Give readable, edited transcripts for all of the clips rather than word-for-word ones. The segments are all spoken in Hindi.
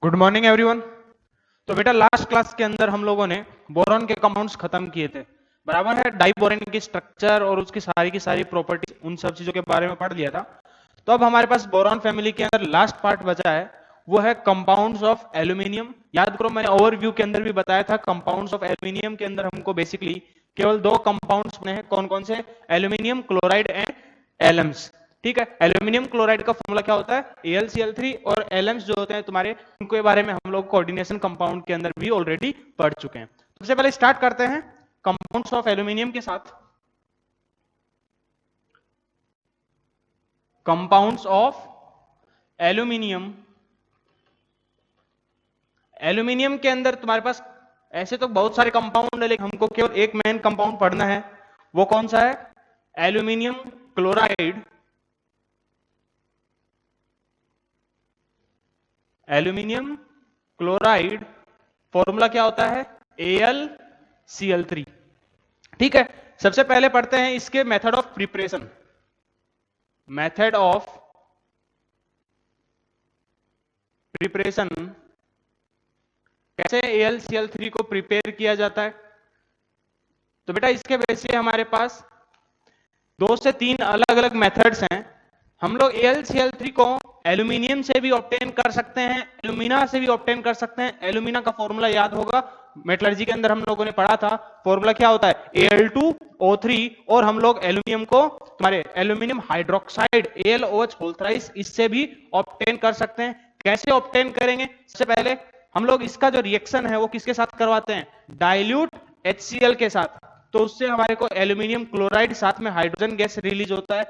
Good morning everyone. तो बेटा लास्ट क्लास के अंदर हम लोगों ने बोरॉन के कंपाउंड्स खत्म किए थे, बराबर है। डाइबोरेन की स्ट्रक्चर और उसकी की सारी प्रॉपर्टीज, उन सब चीजों के बारे में पढ़ लिया था। तो अब हमारे पास बोरॉन फैमिली के अंदर लास्ट पार्ट बचा है, वो है कंपाउंड्स ऑफ एल्यूमिनियम। याद करो, मैंने ओवरव्यू के अंदर भी बताया था कंपाउंड्स ऑफ एल्यूमिनियम के अंदर हमको बेसिकली केवल दो कंपाउंड्स बने हैं। कौन कौन से? Aluminium chloride and Elms. ठीक है, एल्यूमिनियम क्लोराइड का फॉर्मूला क्या होता है? AlCl3। और एलम्स जो होते हैं तुम्हारे, उनके बारे में हम लोग कोऑर्डिनेशन कंपाउंड के अंदर भी ऑलरेडी पढ़ चुके हैं। सबसे पहले स्टार्ट करते हैं कंपाउंड्स ऑफ एल्यूमिनियम के साथ। Compounds of aluminium. एल्यूमिनियम के अंदर तुम्हारे पास ऐसे तो बहुत सारे कंपाउंड है, लेकिन हमको केवल एक मेन कंपाउंड पढ़ना है। वो कौन सा है? Aluminium chloride. Aluminium chloride formula क्या होता है? AlCl3। ठीक है, सबसे पहले पढ़ते हैं इसके method of preparation. Method of preparation, कैसे AlCl3 को प्रिपेयर किया जाता है। तो बेटा इसके वैसे हमारे पास 2 से 3 अलग अलग मेथड्स हैं। हम लोग AlCl3 को एल्यूमिनियम से भी ऑब्टेन कर सकते हैं, एल्यूमिना से भी ऑब्टेन कर सकते हैं। एल्यूमिना का फॉर्मूला याद होगा, मेटलर्जी के अंदर हम लोगों ने पढ़ा था। फॉर्मूला क्या होता है? Al2O3। और हम लोग एल्यूमिनियम को तुम्हारे एल्यूमिनियम हाइड्रोक्साइड AlOH, इससे भी ऑब्टेन कर सकते हैं। कैसे ऑब्टेन करेंगे? सबसे पहले हम लोग इसका जो रिएक्शन है वो किसके साथ करवाते हैं? डाइल्यूट HCl के साथ। तो उससे हमारे को एल्यूमिनियम क्लोराइड साथ में हाइड्रोजन गैस रिलीज होता है।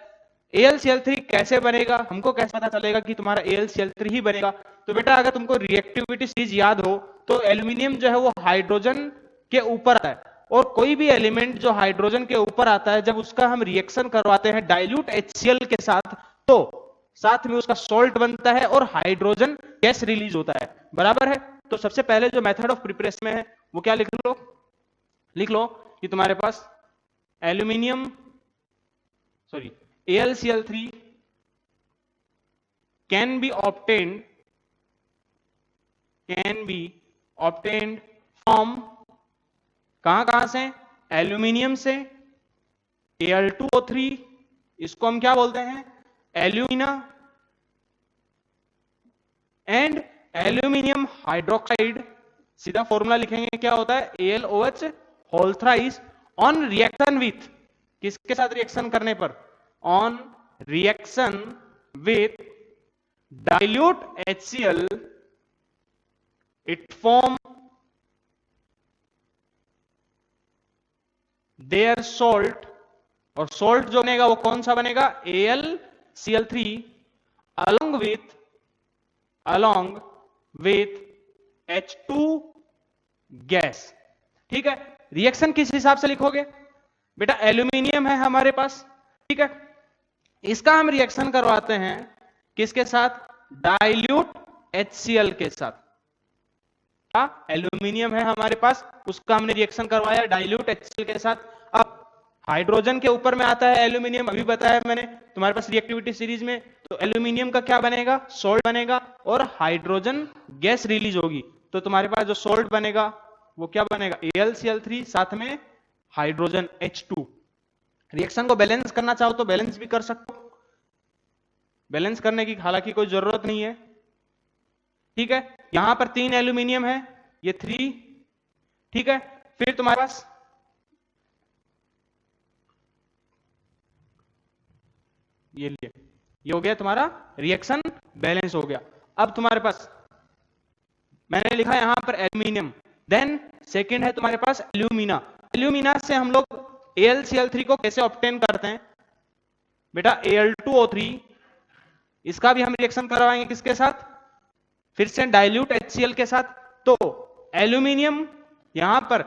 AlCl3 कैसे बनेगा? हमको कैसे पता चलेगा कि तुम्हारा AlCl3 ही बनेगा? तो बेटा अगर तुमको रिएक्टिविटी सीरीज याद हो तो एल्यूमिनियम जो है वो हाइड्रोजन के ऊपर आता है, और कोई भी एलिमेंट जो हाइड्रोजन के ऊपर आता है, जब उसका हम रिएक्शन करवाते हैं डाइल्यूट HCl के साथ, तो साथ में उसका सॉल्ट बनता है और हाइड्रोजन गैस रिलीज होता है, बराबर है। तो सबसे पहले जो मेथड ऑफ प्रिपरेशन में है वो क्या लिख लो कि तुम्हारे पास aluminium AlCl3 can be obtained from कहां से? एल्यूमिनियम से। Al2O3, इसको हम क्या बोलते हैं? एल्यूमिना। एंड एल्यूमिनियम हाइड्रोक्साइड, सीधा फॉर्मूला लिखेंगे क्या होता है? AlOH ऑन रिएक्शन विथ, किसके साथ रिएक्शन करने पर? On reaction with dilute HCl, it form their salt। और salt जो बनेगा वो कौन सा बनेगा? AlCl3 along with H2 gas. ठीक है, रिएक्शन किस हिसाब से लिखोगे? बेटा एल्यूमिनियम है हमारे पास, ठीक है, इसका हम रिएक्शन करवाते हैं किसके साथ? डाइल्यूट HCl के साथ। क्या एल्यूमिनियम है हमारे पास, उसका हमने रिएक्शन करवाया डाइल्यूट HCl के साथ। अब हाइड्रोजन के ऊपर में आता है एल्यूमिनियम, अभी बताया मैंने तुम्हारे पास रिएक्टिविटी सीरीज में। तो एल्यूमिनियम का क्या बनेगा? सॉल्ट बनेगा और हाइड्रोजन गैस रिलीज होगी। तो तुम्हारे पास जो सॉल्ट बनेगा वो क्या बनेगा? AlCl3 साथ में हाइड्रोजन H2। रिएक्शन को बैलेंस करना चाहो तो बैलेंस भी कर सकते हो, बैलेंस करने की हालांकि कोई जरूरत नहीं है। ठीक है, यहां पर 3 एल्यूमिनियम है, ये 3। ठीक है, फिर तुम्हारे पास ये हो गया तुम्हारा रिएक्शन बैलेंस हो गया। अब तुम्हारे पास मैंने लिखा यहां पर एल्यूमिनियम, देन सेकंड है तुम्हारे पास एल्यूमिना। एल्यूमिना से हम लोग AlCl3 को कैसे ऑब्टेन करते हैं? बेटा Al2O3, इसका भी हम रिएक्शन करवाएंगे किसके साथ? फिर से डाइल्यूट HCl के साथ। तो एल्यूमिनियम यहां पर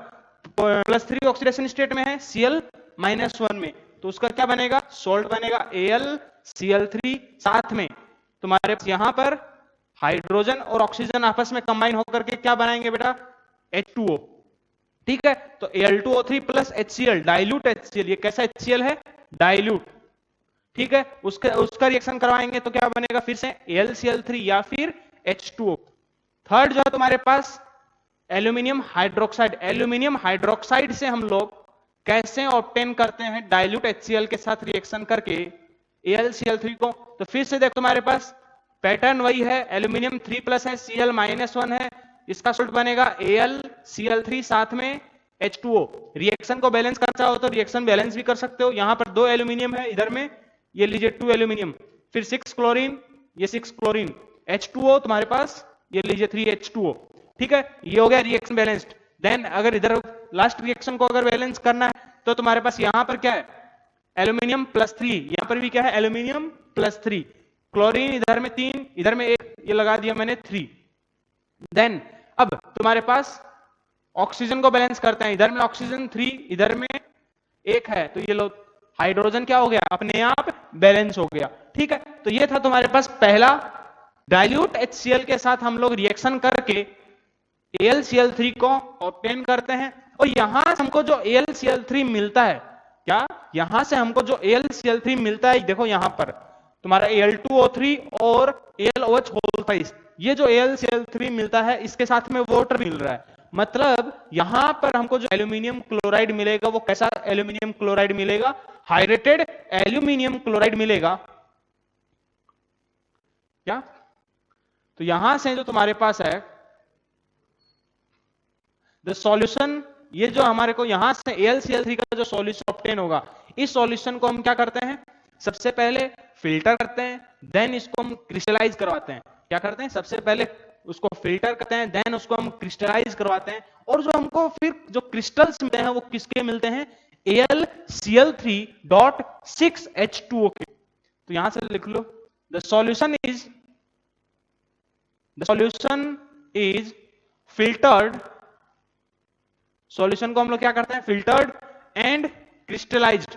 +3 ऑक्सीडेशन स्टेट में है, Cl-1 में, तो उसका क्या बनेगा? सॉल्ट बनेगा AlCl3। साथ में तुम्हारे पास यहां पर हाइड्रोजन और ऑक्सीजन आपस में कंबाइन होकर के क्या बनाएंगे बेटा? H2O। ठीक है, तो Al2O3 plus HCl, dilute HCl। ये कैसा HCl है? डाइल्यूट। ठीक है, उसका रिएक्शन करवाएंगे तो क्या बनेगा? फिर से AlCl3 या फिर H2O। थर्ड जो है तुम्हारे पास एल्यूमिनियम हाइड्रोक्साइड। एल्यूमिनियम हाइड्रोक्साइड से हम लोग कैसे ऑब्टेन करते हैं डाइल्यूट HCl के साथ रिएक्शन करके AlCl3 को। तो फिर से देखो तुम्हारे पास पैटर्न वही है, एल्यूमिनियम 3+ है, Cl-1 है, इसका सोल्ट बनेगा AlCl3 साथ में H2O। रिएक्शन को बैलेंस करना हो तो रिएक्शन बैलेंस भी कर सकते हो। यहां पर 2 एल्यूमिनियम है, इधर में ये लीजिए 2 एल्यूमिनियम, फिर 6 क्लोरीन, ये 6 क्लोरीन, H2O तुम्हारे पास ये लीजिए 3H2O। ठीक है, ये हो गया रिएक्शन बैलेंस्ड। देन अगर इधर लास्ट रिएक्शन को अगर बैलेंस करना है तो तुम्हारे पास यहां पर क्या है, एल्यूमिनियम +3, यहां पर भी क्या है, एल्यूमिनियम +3, क्लोरीन इधर में 3, इधर में 1, ये लगा दिया मैंने 3। देन अब तुम्हारे पास ऑक्सीजन को बैलेंस करते हैं, इधर में ऑक्सीजन 3, इधर में 1 है, तो ये लो हाइड्रोजन क्या हो गया, अपने आप बैलेंस हो गया। ठीक है, तो ये था तुम्हारे पास पहला, डाइल्यूट HCl के साथ हम लोग रिएक्शन करके AlCl3 को ऑब्टेन करते हैं। और यहां से हमको जो AlCl3 मिलता है, क्या यहां से हमको जो AlCl3 मिलता है, देखो यहां पर तुम्हारा Al2O3 और AlOH होल 5, ये जो AlCl3 मिलता है इसके साथ में वाटर मिल रहा है। मतलब यहां पर हमको जो एल्यूमिनियम क्लोराइड मिलेगा वो कैसा एल्यूमिनियम क्लोराइड मिलेगा, हाइड्रेटेड एल्यूमिनियम क्लोराइड मिलेगा। क्या, तो यहां से जो तुम्हारे पास है द सॉल्यूशन, ये जो हमारे को यहां से AlCl3 का जो सॉल्यूशन ऑब्टेन होगा, इस सॉल्यूशन को हम क्या करते हैं, सबसे पहले फिल्टर करते हैं, देन इसको हम क्रिस्टलाइज करवाते हैं। क्या करते हैं, सबसे पहले उसको फिल्टर करते हैं, देन उसको हम क्रिस्टलाइज करवाते हैं, और जो हमको फिर जो क्रिस्टल्स मिलते हैं वो किसके मिलते हैं, AlCl3.6H2O के। तो यहां से लिख लो, the solution is filtered, solution को हम लोग क्या करते हैं, फिल्टर्ड एंड क्रिस्टलाइज्ड,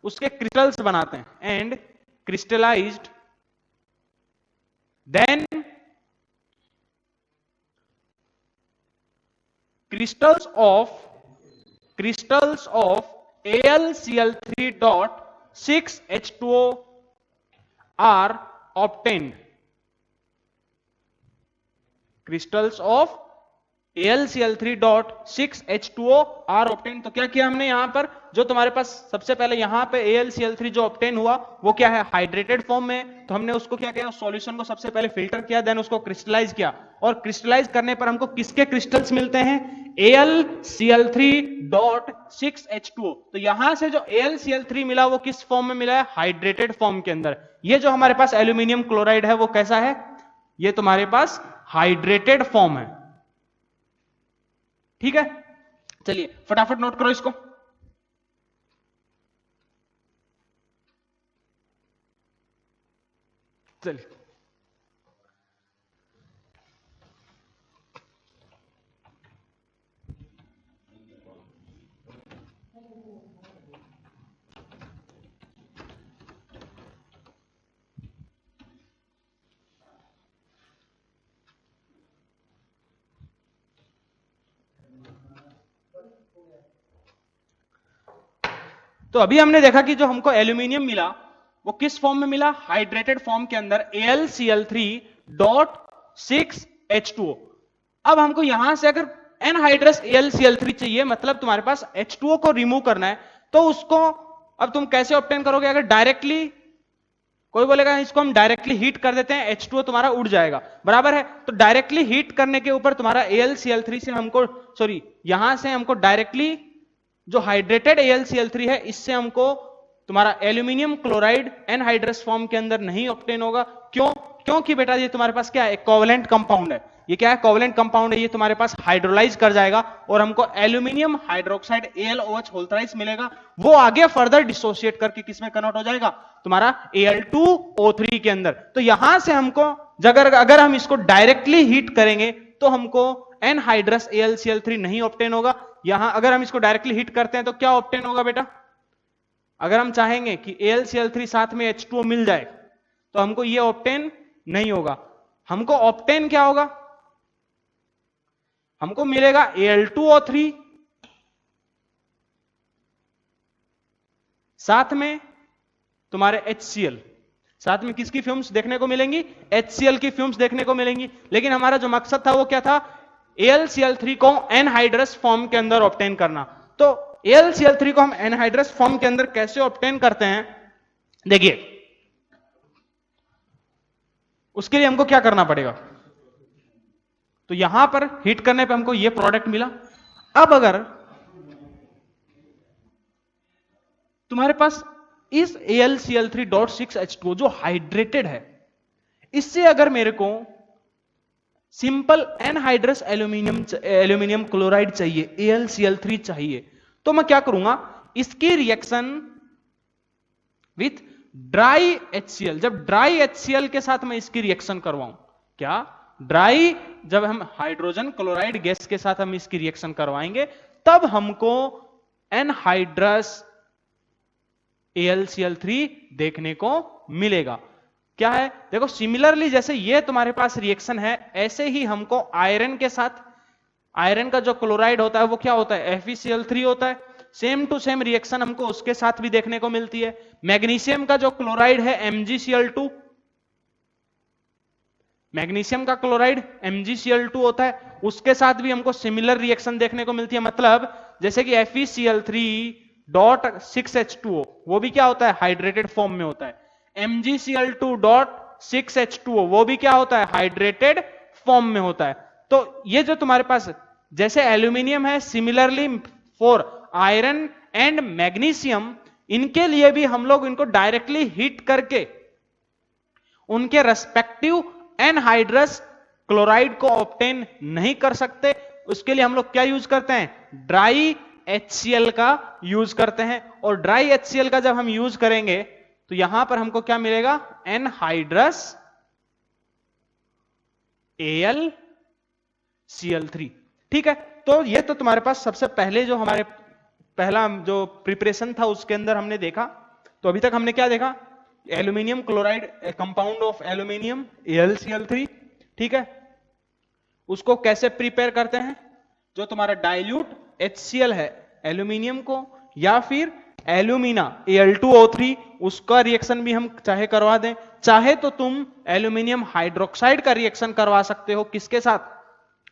उसके क्रिस्टल्स बनाते हैं, and crystallized, then crystals of AlCl3.6H2O are obtained, crystals of AlCl3.6H2O are obtained। तो क्या किया हमने यहां पर, जो तुम्हारे पास सबसे पहले यहां पे AlCl3 जो ऑब्टेन हुआ वो क्या है, हाइड्रेटेड फॉर्म में, तो हमने उसको क्या किया, सॉल्यूशन को सबसे पहले फिल्टर किया, देन उसको क्रिस्टलाइज किया, और क्रिस्टलाइज करने पर हमको किसके क्रिस्टल्स मिलते हैं, AlCl3.6H2O। तो यहां से जो AlCl3 मिला वो किस फॉर्म में मिला है, हाइड्रेटेड फॉर्म के अंदर। ये जो हमारे पास एल्यूमिनियम क्लोराइड है वो कैसा है, ये तुम्हारे पास हाइड्रेटेड फॉर्म है। ठीक है, चलिए फटाफट नोट करो इसको। चलिए, तो अभी हमने देखा कि जो हमको एल्यूमिनियम मिला वो किस फॉर्म में मिला, हाइड्रेटेड फॉर्म के अंदर, AlCl3.6H2O। अब हमको यहां से अगर एनहाइड्रस AlCl3 चाहिए, मतलब तुम्हारे पास H2O को रिमूव करना है, तो उसको अब तुम कैसे ऑब्टेन करोगे, अगर डायरेक्टली कोई बोलेगा इसको हम डायरेक्टली हीट कर देते हैं, H2O तुम्हारा उड़ जाएगा, बराबर है। तो डायरेक्टली हीट करने के ऊपर तुम्हारा AlCl3 से हमको, सॉरी यहां से हमको डायरेक्टली जो हाइड्रेटेड AlCl3 है इससे हमको तुम्हारा एल्यूमिनियम क्लोराइड एनहाइड्रस फॉर्म के अंदर नहीं ऑब्टेन होगा। क्यों, क्योंकि बेटा ये तुम्हारे पास क्या है, कोवेलेंट कंपाउंड है। ये क्या है, कोवेलेंट कंपाउंड है, ये तुम्हारे पास हाइड्रोलाइज कर जाएगा और हमको aluminium hydroxide AlOH whole thrice मिलेगा। वो आगे फर्दर डिसोसिएट करके किसमें कन्वर्ट हो जाएगा, तुम्हारा Al2O3 के अंदर। तो यहां से हमको अगर हम इसको डायरेक्टली हीट करेंगे तो हमको एनहाइड्रस AlCl3 नहीं ऑब्टेन होगा। यहां अगर हम इसको डायरेक्टली हिट करते हैं तो क्या ऑब्टेन होगा बेटा, अगर हम चाहेंगे कि AlCl3 साथ में H2O मिल जाए तो हमको ये ऑब्टेन नहीं होगा। हमको ऑब्टेन क्या होगा, हमको मिलेगा Al2O3 साथ में तुम्हारे HCl, साथ में किसकी फ्यूम्स देखने को मिलेंगी? HCl की फ्यूम्स देखने को मिलेंगी। लेकिन हमारा जो मकसद था वो क्या था? AlCl3 को एनहाइड्रस फॉर्म के अंदर ऑब्टेन करना। तो AlCl3 को हम एनहाइड्रस फॉर्म के अंदर कैसे ऑब्टेन करते हैं, देखिए उसके लिए हमको क्या करना पड़ेगा। तो यहां पर हीट करने पे हमको ये प्रोडक्ट मिला। अब अगर तुम्हारे पास इस AlCl3.6H2O जो हाइड्रेटेड है, इससे अगर मेरे को सिंपल एनहाइड्रस एल्यूमिनियम क्लोराइड चाहिए, AlCl3 चाहिए, तो मैं क्या करूंगा, इसकी रिएक्शन विथ ड्राई HCl, जब ड्राई HCl के साथ मैं इसकी रिएक्शन करवाऊं, क्या ड्राई, जब हम हाइड्रोजन क्लोराइड गैस के साथ हम इसकी रिएक्शन करवाएंगे, तब हमको एनहाइड्रस AlCl3 देखने को मिलेगा। क्या है, देखो सिमिलरली जैसे ये तुम्हारे पास रिएक्शन है, ऐसे ही हमको आयरन के साथ, आयरन का जो क्लोराइड होता है वो क्या होता है? FeCl3 होता है। सेम टू सेम रिएक्शन हमको उसके साथ भी देखने को मिलती है। मैग्नीशियम का जो क्लोराइड है MgCl2, मैग्नीशियम का क्लोराइड MgCl2 होता है, उसके साथ भी हमको सिमिलर रिएक्शन देखने को मिलती है। मतलब जैसे कि FeCl3.6H2O, वो भी क्या होता है? हाइड्रेटेड फॉर्म में होता है। MgCl2.6H2O, वो भी क्या होता है? हाइड्रेटेड फॉर्म में होता है। तो ये जो तुम्हारे पास जैसे एल्यूमिनियम है, similarly for iron and magnesium, इनके लिए भी हम लोग इनको डायरेक्टली हीट करके उनके रेस्पेक्टिव एनहाइड्रस क्लोराइड को ऑब्टेन नहीं कर सकते। उसके लिए हम लोग क्या यूज करते हैं? ड्राई HCl का यूज करते हैं। और ड्राई HCl का जब हम यूज करेंगे तो यहां पर हमको क्या मिलेगा? Anhydrous AlCl3। ठीक है, तो ये तो तुम्हारे पास सबसे पहले जो हमारे पहला जो प्रिपरेशन था उसके अंदर हमने देखा। तो अभी तक हमने क्या देखा? Aluminium chloride, compound of aluminium AlCl3। ठीक है, उसको कैसे प्रिपेयर करते हैं? जो तुम्हारा डाइल्यूट HCl है एल्यूमिनियम को, या फिर एल्यूमिना Al2O3, उसका रिएक्शन भी हम चाहे करवा दें, चाहे तो तुम एल्यूमिनियम हाइड्रोक्साइड का रिएक्शन करवा सकते हो। किसके साथ?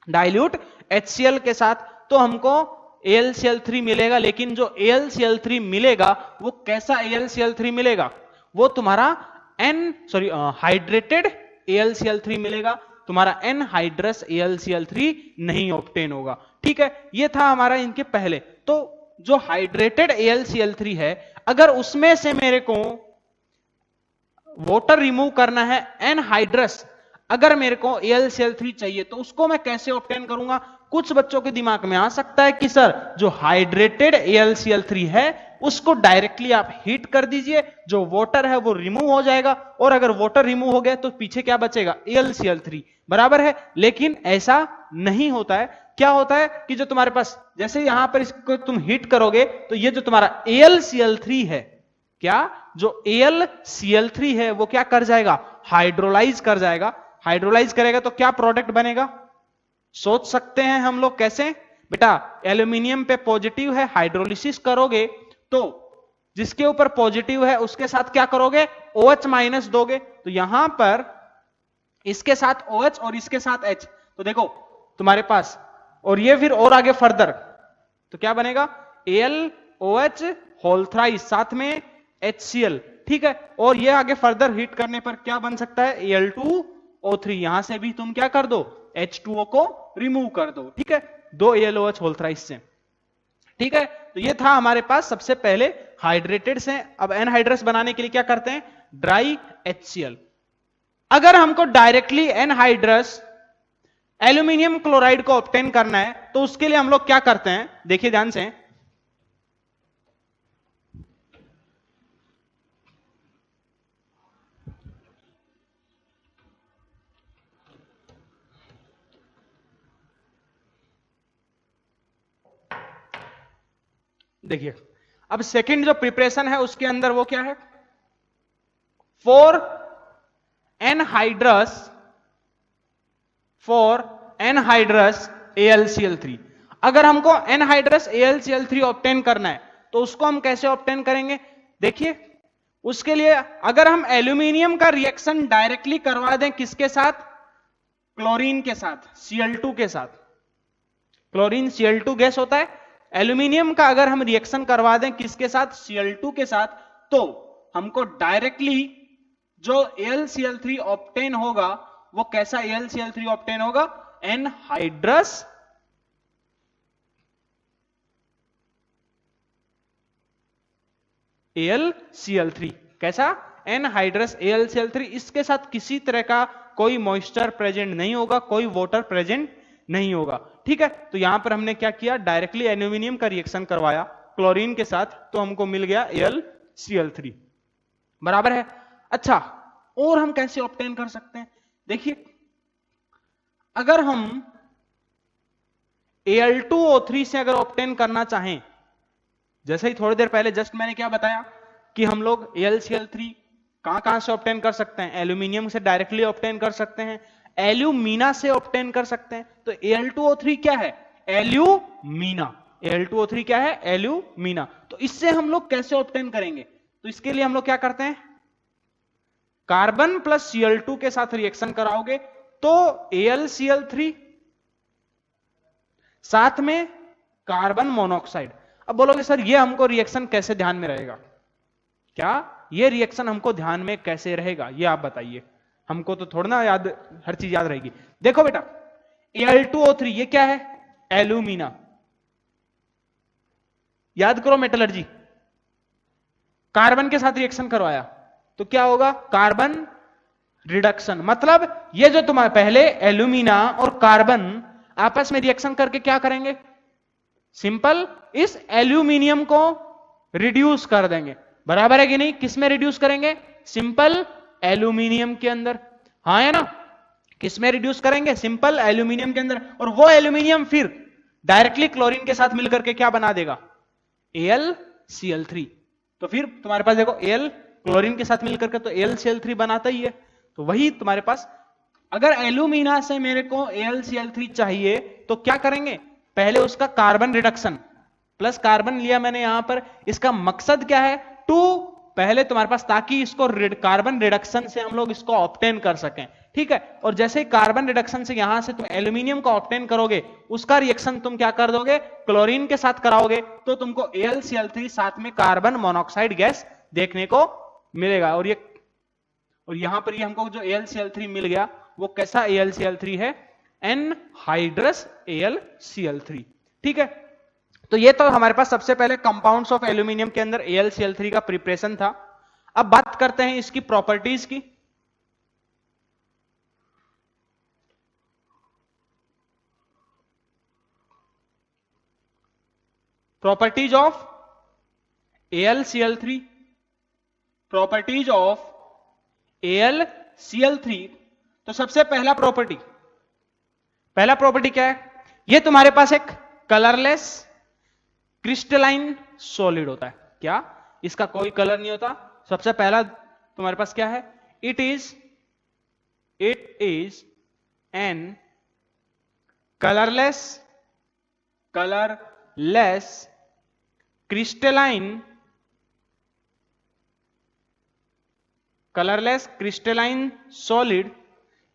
डाइल्यूट HCl के साथ। तो हमको AlCl3 मिलेगा। लेकिन जो AlCl3 मिलेगा वो कैसा AlCl3 मिलेगा? वो तुम्हारा हाइड्रेटेड AlCl3 मिलेगा, तुम्हारा एनहाइड्रस AlCl3 नहीं ऑब्टेन होगा। ठीक है, ये था हमारा इनके पहले। तो जो हाइड्रेटेड AlCl3 है, अगर उसमें से मेरे को वाटर रिमूव करना है, एनहाइड्रस अगर मेरे को AlCl3 चाहिए, तो उसको मैं कैसे ऑब्टेन करूंगा? कुछ बच्चों के दिमाग में आ सकता है कि सर जो हाइड्रेटेड AlCl3 है उसको डायरेक्टली आप हीट कर दीजिए, जो वाटर है वो रिमूव हो जाएगा, और अगर वाटर रिमूव हो गया तो पीछे क्या बचेगा? AlCl3, बराबर है। लेकिन ऐसा नहीं होता है। क्या होता है कि जो तुम्हारे पास, जैसे यहां पर इसको तुम हीट करोगे तो ये जो तुम्हारा AlCl3 है, क्या जो AlCl3 है वो क्या कर जाएगा? हाइड्रोलाइज कर जाएगा। हाइड्रोलाइज करेगा तो क्या प्रोडक्ट बनेगा? सोच सकते हैं हम लोग कैसे? बेटा एल्यूमिनियम पे पॉजिटिव है, हाइड्रोलिसिस करोगे तो जिसके ऊपर पॉजिटिव है उसके साथ क्या करोगे? OH माइनस दोगे। तो यहां पर इसके साथ OH और इसके साथ H, तो देखो तुम्हारे पास, और ये फिर और आगे फर्दर तो क्या बनेगा? AlOH होल थ्राइस, साथ में HCl। ठीक है, और ये आगे फर्दर हीट करने पर क्या बन सकता है? Al2O3। यहां से भी तुम क्या कर दो? H2O को रिमूव कर दो। ठीक है, 2 AlOH होल थ्राइस से। ठीक है, तो ये था हमारे पास सबसे पहले हाइड्रेटेड से। अब एनहाइड्रस बनाने के लिए क्या करते हैं? Dry HCl। अगर हमको डायरेक्टली एनहाइड्रस एल्यूमिनियम क्लोराइड को ऑब्टेन करना है तो उसके लिए हम लोग क्या करते हैं? देखिए ध्यान से, देखिए अब सेकंड जो प्रिपरेशन है उसके अंदर वो क्या है? For anhydrous AlCl3। अगर हमको एनहाइड्रस AlCl3 ऑब्टेन करना है तो उसको हम कैसे ऑब्टेन करेंगे? देखिए उसके लिए अगर हम एल्यूमिनियम का रिएक्शन डायरेक्टली करवा दें किसके साथ, क्लोरीन के साथ, Cl2 के साथ, क्लोरीन Cl2 गैस होता है, एल्यूमिनियम का अगर हम रिएक्शन करवा दें किसके साथ, Cl2 के साथ, तो हमको डायरेक्टली जो AlCl3 ऑब्टेन होगा वो कैसा AlCl3 ऑब्टेन होगा, एनहाइड्रस AlCl3, कैसा, एनहाइड्रस AlCl3। इसके साथ किसी तरह का कोई मॉइस्चर प्रेजेंट नहीं होगा, कोई वाटर प्रेजेंट नहीं होगा, ठीक है। तो यहां पर हमने क्या किया, डायरेक्टली एल्यूमिनियम का रिएक्शन करवाया क्लोरीन के साथ, तो हमको मिल गया AlCl3, बराबर है। अच्छा, और हम कैसे ऑब्टेन कर सकते हैं, देखिए अगर हम Al2O3 से अगर ऑब्टेन करना चाहें, जैसे ही थोड़ी देर पहले जस्ट मैंने क्या बताया कि हम लोग AlCl3 कहां कहां से ऑब्टेन कर सकते हैं, एल्यूमिनियम से डायरेक्टली ऑब्टेन कर सकते हैं, एल्यूमिना से ऑब्टेन कर सकते हैं। तो Al2O3 क्या है, एल्यूमिना, Al2O3 क्या है, एल्यूमिना। तो इससे हम लोग कैसे ऑब्टेन करेंगे, तो इसके लिए हम लोग क्या करते हैं, कार्बन प्लस Cl2 के साथ रिएक्शन कराओगे तो AlCl3 साथ में कार्बन मोनोऑक्साइड। अब बोलोगे सर ये हमको रिएक्शन कैसे ध्यान में रहेगा, क्या ये रिएक्शन हमको ध्यान में कैसे रहेगा, ये आप बताइए, हमको तो थोड़ा ना याद, हर चीज याद रहेगी। देखो बेटा Al2O3 ये क्या है, एल्यूमिना, याद करो मेटलर्जी, कार्बन के साथ रिएक्शन करवाया तो क्या होगा, कार्बन रिडक्शन, मतलब ये जो तुम्हारे पहले एल्यूमिना और कार्बन आपस में रिएक्शन करके क्या करेंगे, सिंपल इस एल्यूमिनियम को रिड्यूस कर देंगे, बराबर है कि नहीं, किस में रिड्यूस करेंगे, सिंपल एल्यूमिनियम के अंदर, हाँ है ना, किस में रिड्यूस करेंगे, सिंपल एल्यूमिनियम के अंदर, और वो एल्यूमिनियम फिर डायरेक्टली क्लोरीन के साथ मिलकर के क्या बना देगा, AlCl3। तो फिर तुम्हारे पास देखो Al क्लोरीन के साथ मिलकर के तो AlCl3 बनाता ही है। तो वही तुम्हारे पास, अगर एल्यूमिना से मेरे को AlCl3 चाहिए तो क्या करेंगे, पहले उसका कार्बन रिडक्शन, प्लस कार्बन लिया मैंने यहां पर, इसका मकसद क्या है, टू पहले तुम्हारे पास, ताकि इसको कार्बन रिडक्शन से हम लोग इसको ऑब्टेन कर सकें, ठीक है। और जैसे ही कार्बन रिडक्शन से यहां से तुम एल्यूमिनियम को ऑब्टेन करोगे, उसका रिएक्शन तुम क्या कर दोगे, क्लोरीन के साथ कराओगे, तो तुमको AlCl3 साथ में कार्बन मोनोऑक्साइड गैस देखने को मिलेगा। और यहां पर ये हमको जो AlCl3 मिल गया वो कैसा AlCl3 है, एनहाइड्रस AlCl3, ठीक है। तो ये तो हमारे पास सबसे पहले कंपाउंड्स ऑफ एल्यूमिनियम के अंदर AlCl3 का प्रिपरेशन था। अब बात करते हैं इसकी प्रॉपर्टीज की। Properties of AlCl3, properties of AlCl3। तो सबसे पहला प्रॉपर्टी क्या है, ये तुम्हारे पास एक कलरलेस क्रिस्टलाइन सॉलिड होता है, क्या इसका कोई कलर नहीं होता। सबसे पहला तुम्हारे पास क्या है, it is an colourless crystalline solid.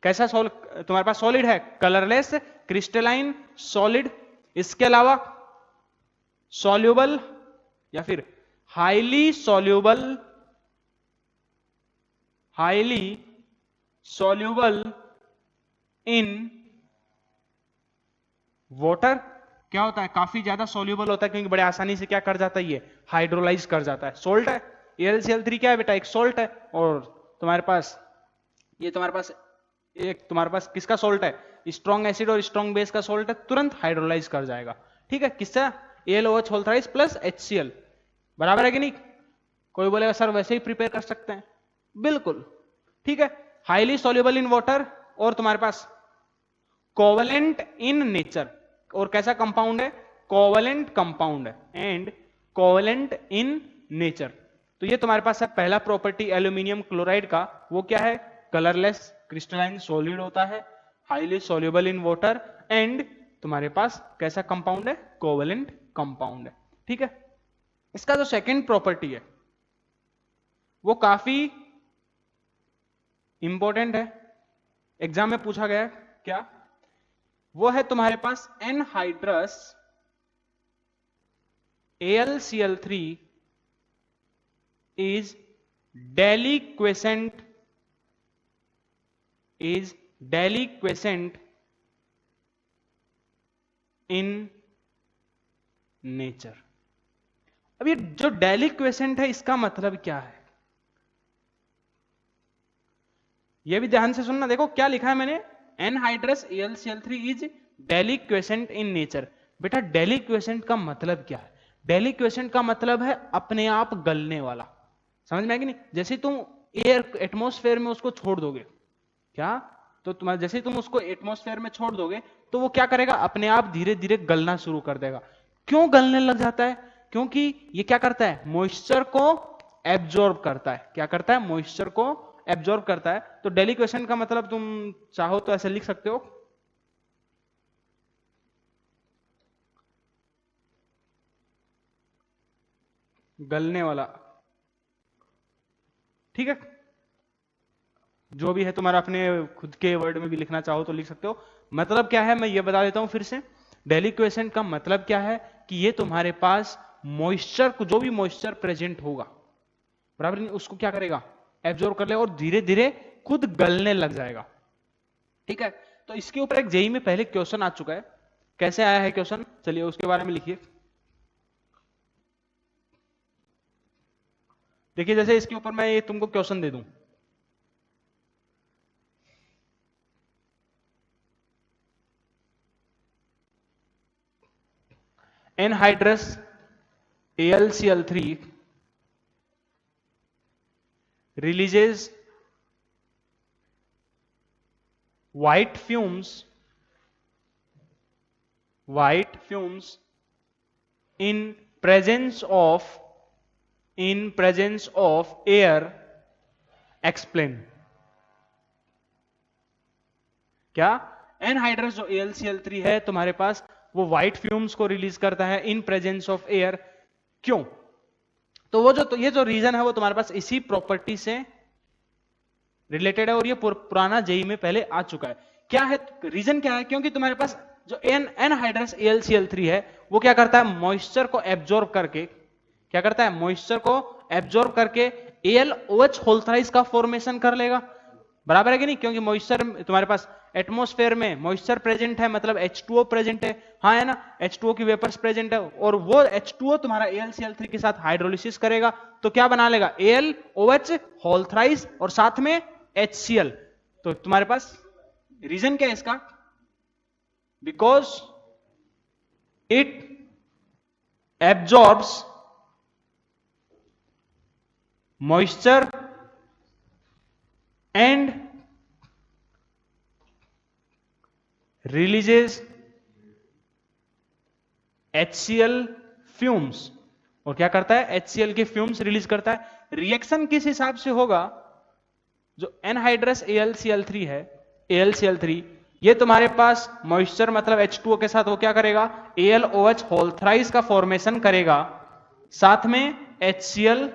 कैसा तुम्हारे पास सॉलिड है, कलरलेस क्रिस्टलाइन सॉलिड। इसके अलावा सॉल्यूबल या फिर हाईली सॉल्यूबल इन वाटर। क्या होता है, काफी ज्यादा सॉल्यूबल होता है, क्योंकि बड़े आसानी से क्या कर जाता है, ये हाइड्रोलाइज कर जाता है, सोल्ट है। AlCl3 क्या है बेटा, एक सोल्ट है। और तुम्हारे पास किसका सोल्ट है, स्ट्रॉन्ग एसिड और स्ट्रॉन्ग बेस का सोल्ट है, तुरंत हाइड्रोलाइज कर जाएगा, ठीक है। किससे, AlOH प्लस HCl, बराबर है कि नहीं। कोई बोलेगा सर वैसे ही प्रिपेयर कर सकते हैं, बिल्कुल ठीक है। हाईली सॉल्युबल इन वाटर, और तुम्हारे पास कोवेलेंट इन नेचर, और कैसा कंपाउंड है, कोवेलेंट कंपाउंड है, एंड कोवेलेंट इन नेचर। तो ये तुम्हारे पास है पहला प्रॉपर्टी एल्यूमिनियम क्लोराइड का, वो क्या है, कलरलेस क्रिस्टलाइन सॉलिड होता है, highly soluble in water, and तुम्हारे पास कैसा कंपाउंड है, कोवेलेंट कंपाउंड है, ठीक है। इसका जो सेकंड प्रॉपर्टी है वो काफी इंपॉर्टेंट है, एग्जाम में पूछा गया है। क्या वो है तुम्हारे पास anhydrous AlCl3 is deliquescent in nature। अब ये जो डेलिक्वेसेंट है इसका मतलब क्या है, ये भी ध्यान से सुनना। देखो क्या लिखा है मैंने, anhydrous AlCl3 is deliquescent in nature. बेटा डेलिक्वेसेंट का मतलब क्या है? डेलिक्वेसेंट का मतलब है अपने आप गलने वाला। समझ में आया कि नहीं? जैसे तुम एयर एटमॉस्फेयर में उसको छोड़ दोगे, क्या तो तुम्हारा जैसे तुम उसको एटमॉस्फेयर में छोड़ दोगे तो वो क्या करेगा, अपने आप धीरे धीरे गलना शुरू कर देगा। क्यों गलने लग जाता है? क्योंकि ये क्या करता है, मॉइस्चर को एब्जॉर्ब करता है। क्या करता है? मॉइस्चर को एब्जॉर्ब करता है। तो डेलिक्वेशन का मतलब तुम चाहो तो ऐसे लिख सकते हो, गलने वाला। ठीक है, जो भी है तुम्हारा अपने खुद के वर्ड में भी लिखना चाहो तो लिख सकते हो। मतलब क्या है मैं ये बता देता हूं फिर से। डेलिक्वेसेंट का मतलब क्या है कि ये तुम्हारे पास मॉइस्चर को, जो भी मॉइस्चर प्रेजेंट होगा बराबर, उसको क्या करेगा, एब्जॉर्ब कर लेगा और धीरे धीरे खुद गलने लग जाएगा। ठीक है, तो इसके ऊपर एक जेईई में पहले क्वेश्चन आ चुका है। कैसे आया है क्वेश्चन, चलिए उसके बारे में लिखिए। देखिए जैसे इसके ऊपर मैं ये तुमको क्वेश्चन दे दूं, anhydrous AlCl3 releases white fumes in presence of air। Explain. क्या एनहाइड्रस जो AlCl3 है तुम्हारे पास, वो व्हाइट फ्यूम्स को रिलीज करता है इन प्रेजेंस ऑफ एयर। क्यों? तो वो जो, तो ये जो रीजन है वो तुम्हारे पास इसी प्रॉपर्टी से रिलेटेड है और ये पुराना जेई में पहले आ चुका है। क्या है रीजन, क्या है? क्योंकि तुम्हारे पास जो एनहाइड्रस AlCl3 है वो क्या करता है, मॉइस्चर को एब्जॉर्ब करके, क्या करता है, मॉइस्चर को एब्जॉर्ब करके AlOH होल थ्राइस का फॉर्मेशन कर लेगा। बराबर है कि नहीं? क्योंकि मॉइस्चर तुम्हारे पास एटमॉस्फेयर में मॉइस्चर प्रेजेंट है, मतलब H2O प्रेजेंट है, हाँ है ना, H2O की वेपर्स प्रेजेंट है और वो H2O तुम्हारा AlCl3 के साथ हाइड्रोलिसिस करेगा तो क्या बना लेगा, AlOH होल थ्राइस और साथ में HCl। तो तुम्हारे पास रीजन क्या है इसका, because it absorbs moisture and releases HCl fumes. और क्या करता है, HCl के फ्यूम्स रिलीज करता है। रिएक्शन किस हिसाब से होगा, जो एनहाइड्रस AlCl3 है, AlCl3 ये तुम्हारे पास मॉइस्चर मतलब H2O के साथ वो क्या करेगा, AlOH होल थ्राइस का फॉर्मेशन करेगा, साथ में HCl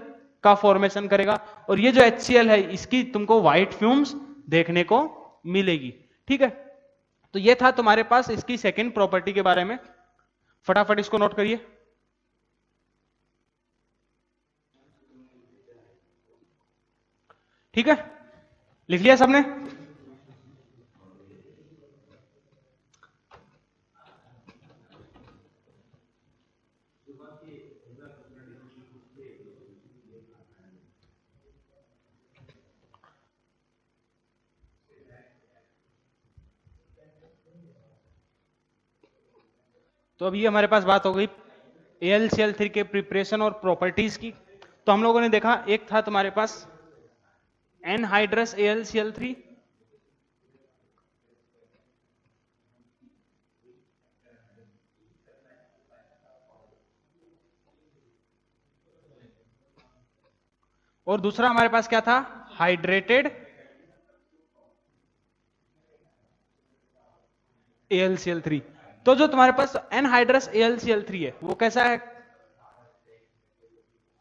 का फॉर्मेशन करेगा और ये जो HCl है इसकी तुमको व्हाइट फ्यूम्स देखने को मिलेगी। ठीक है, तो ये था तुम्हारे पास इसकी सेकंड प्रॉपर्टी के बारे में। फटाफट इसको नोट करिए। ठीक है, लिख लिया सबने? तो अभी हमारे पास बात हो गई AlCl3 के प्रिपरेशन और प्रॉपर्टीज की। तो हम लोगों ने देखा, एक था तुम्हारे पास एनहाइड्रस AlCl3, और दूसरा हमारे पास क्या था, हाइड्रेटेड AlCl3। तो जो तुम्हारे पास एनहाइड्रस AlCl3 है वो कैसा है,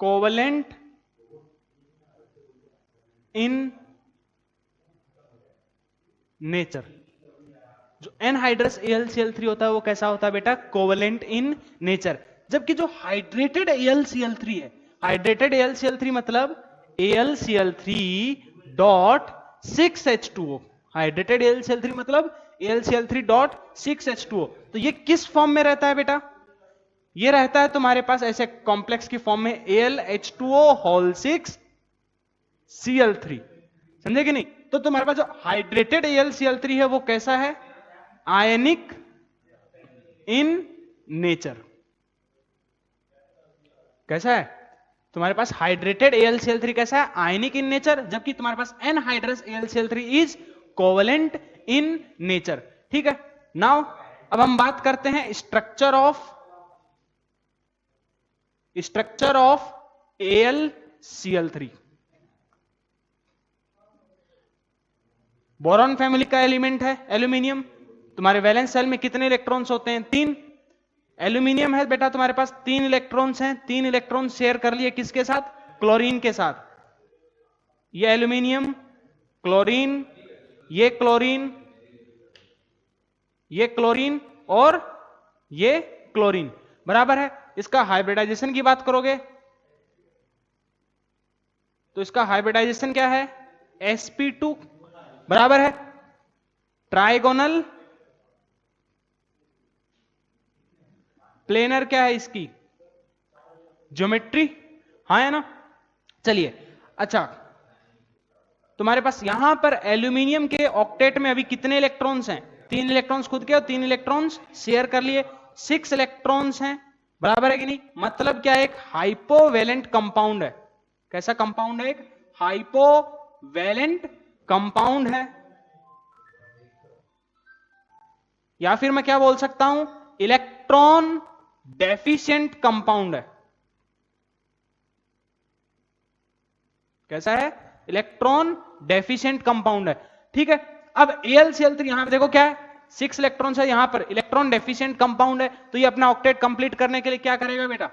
कोवलेंट इन नेचर। जो एनहाइड्रस AlCl3 होता है वो कैसा होता है बेटा? Covalent in nature. जबकि जो हाइड्रेटेड AlCl3 है, हाइड्रेटेड AlCl3 मतलब AlCl3 dot 6H2O। Hydrated AlCl3 मतलब AlCl3 डॉट 6H2O। तो ये किस फॉर्म में रहता है बेटा? ये रहता है तुम्हारे पास ऐसे कॉम्प्लेक्स की फॉर्म में AlH2O होल 6 Cl3। समझे कि नहीं? तो तुम्हारे पास जो हाइड्रेटेड AlCl3 है वो कैसा है? Ionic in nature. कैसा है तुम्हारे पास? हाइड्रेटेड AlCl3 कैसा है? Ionic in nature. जबकि तुम्हारे पास anhydrous AlCl3 is covalent in nature. ठीक है। नाउ अब हम बात करते हैं structure of AlCl3। Boron family का एलिमेंट है एल्यूमिनियम। तुम्हारे वैलेंस सेल में कितने इलेक्ट्रॉन्स होते हैं? 3। एल्यूमिनियम है बेटा तुम्हारे पास 3 इलेक्ट्रॉन्स हैं। 3 इलेक्ट्रॉन शेयर कर लिए किसके साथ? क्लोरीन के साथ। ये एल्यूमिनियम, क्लोरीन, ये क्लोरीन, ये क्लोरीन और ये क्लोरीन, बराबर है। इसका हाइब्रिडाइजेशन की बात करोगे तो इसका हाइब्रिडाइजेशन क्या है? sp2, बराबर है। ट्राइगोनल प्लेनर क्या है इसकी? ज्योमेट्री, हाँ है ना? चलिए, अच्छा तुम्हारे पास यहां पर एल्यूमिनियम के ऑक्टेट में अभी कितने इलेक्ट्रॉन्स हैं? 3 इलेक्ट्रॉन्स खुद के और 3 इलेक्ट्रॉन्स शेयर कर लिए, 6 इलेक्ट्रॉन्स हैं, बराबर है कि नहीं? मतलब क्या है? एक हाइपोवेलेंट कंपाउंड है। कैसा कंपाउंड है? एक हाइपोवेलेंट कंपाउंड है। या फिर मैं क्या बोल सकता हूं? इलेक्ट्रॉन डेफिशिएंट कंपाउंड है। कैसा है? इलेक्ट्रॉन डेफिशिएंट कंपाउंड है। ठीक है। अब AlCl3 यहां पे देखो क्या है? 6 इलेक्ट्रॉन्स है यहां पर, इलेक्ट्रॉन डेफिशिएंट कंपाउंड है। तो ये अपना ऑक्टेट कंप्लीट करने के लिए क्या करेगा बेटा?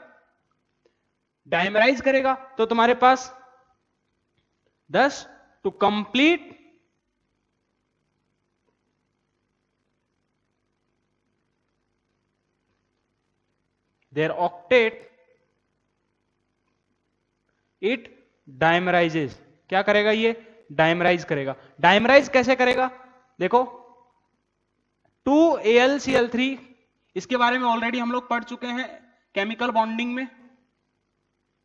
डायमराइज करेगा। तो तुम्हारे पास 10 to complete their octet it dimerises. क्या करेगा? ये डायमराइज करेगा। डायमराइज कैसे करेगा? देखो 2AlCl3, इसके बारे में ऑलरेडी हम लोग पढ़ चुके हैं केमिकल बॉन्डिंग में।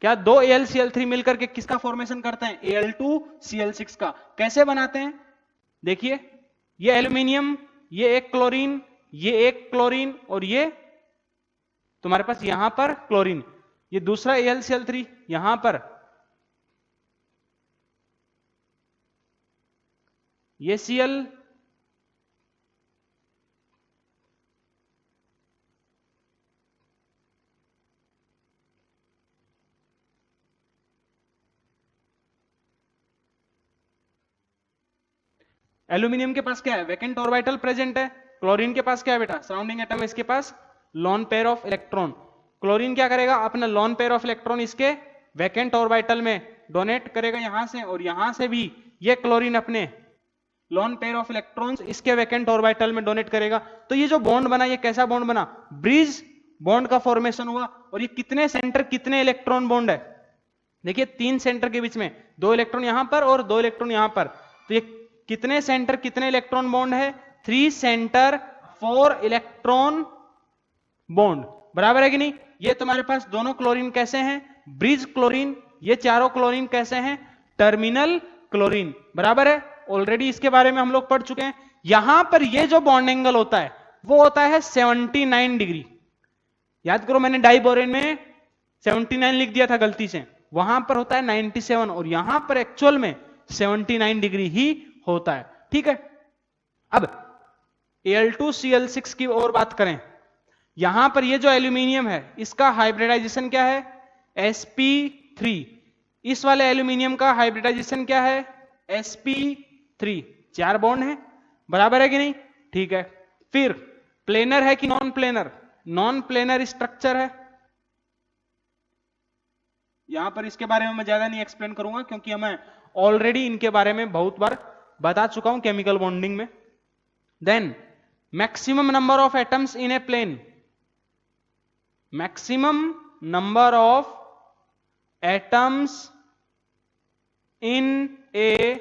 क्या 2 AlCl3 मिलकर के किसका फॉर्मेशन करते हैं? Al2Cl6 का। कैसे बनाते हैं? देखिए, ये एल्यूमिनियम, ये एक क्लोरीन, ये एक क्लोरीन और ये तुम्हारे पास यहां पर क्लोरीन, ये दूसरा AlCl3 यहां पर, ये Cl, एल्यूमिनियम के पास क्या है? वैकेंट ऑर्बिटल प्रेजेंट है। क्लोरीन के पास क्या है बेटा? सराउंडिंग एटम, इसके पास lone pair of electron. Chlorine क्या करेगा? अपना लॉन पेयर ऑफ इलेक्ट्रॉन इसके वैकेंट ऑर्बिटल में डोनेट करेगा यहां से, और यहां से भी ये क्लोरीन अपने लॉन पेयर ऑफ इलेक्ट्रॉन्स इसके वैकेंट ऑर्बिटल में डोनेट करेगा। तो ये जो बॉन्ड बना, ये कैसा बॉन्ड बना? ब्रिज बॉन्ड का फॉर्मेशन हुआ। और ये कितने सेंटर, कितने इलेक्ट्रॉन बॉन्ड है? देखिए 3 सेंटर के बीच में 2 इलेक्ट्रॉन यहां पर और 2 इलेक्ट्रॉन यहां पर। तो ये कितने सेंटर, कितने इलेक्ट्रॉन बॉन्ड है? 3 सेंटर 4 इलेक्ट्रॉन बॉन्ड, बराबर है कि नहीं? ये तुम्हारे पास दोनों क्लोरीन कैसे हैं? Bridge chlorine. ये चारों क्लोरीन कैसे हैं? टर्मिनल क्लोरीन, बराबर है। ऑलरेडी इसके बारे में हम लोग पढ़ चुके हैं। यहां पर ये जो बॉन्ड एंगल होता है वो होता है 79 डिग्री। याद करो, मैंने डाइबोरेन में 79 लिख दिया था गलती से, वहां पर होता है 97 और यहां पर एक्चुअल में 79 डिग्री ही होता है। ठीक है। अब Al2Cl6 की और बात करें, यहां पर ये जो एल्यूमिनियम है इसका हाइब्रिडाइजेशन क्या है? sp3। इस वाले एल्यूमिनियम का हाइब्रिडाइजेशन क्या है? sp3। 4 बॉन्ड है, बराबर है कि नहीं? ठीक है। फिर प्लेनर है कि non planar? Non planar structure है। यहां पर इसके बारे में मैं ज्यादा नहीं एक्सप्लेन करूंगा क्योंकि हमें ऑलरेडी इनके बारे में बहुत बार बता चुका हूं केमिकल बॉन्डिंग में। Then maximum number of atoms in a plane, maximum number of atoms in a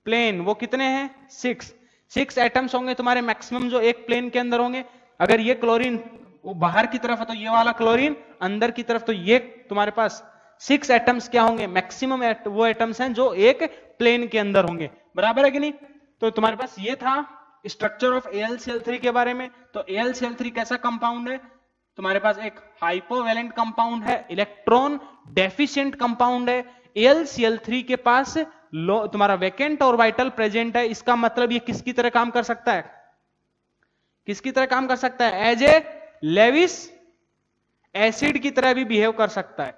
plane वो कितने हैं? 6 एटम्स होंगे तुम्हारे मैक्सिमम जो एक प्लेन के अंदर होंगे। अगर ये क्लोरीन वो बाहर की तरफ है तो ये वाला क्लोरीन अंदर की तरफ, तो ये तुम्हारे पास 6 एटम्स क्या होंगे? मैक्सिमम वो एटम्स हैं जो एक प्लेन के अंदर होंगे, बराबर है कि नहीं? तो तुम्हारे पास ये था स्ट्रक्चर ऑफ AlCl3 के बारे में। तो AlCl3 कैसा कंपाउंड है? तुम्हारे पास एक हाइपोवैलेंट कंपाउंड है, इलेक्ट्रॉन डेफिशिएंट कंपाउंड है। AlCl3 के पास तुम्हारा वैकेंट ऑर्बिटल प्रेजेंट है। इसका मतलब ये किसकी तरह काम कर सकता है? किसकी तरह काम कर सकता है? एज ए लेविस एसिड की तरह भी बिहेव कर सकता है।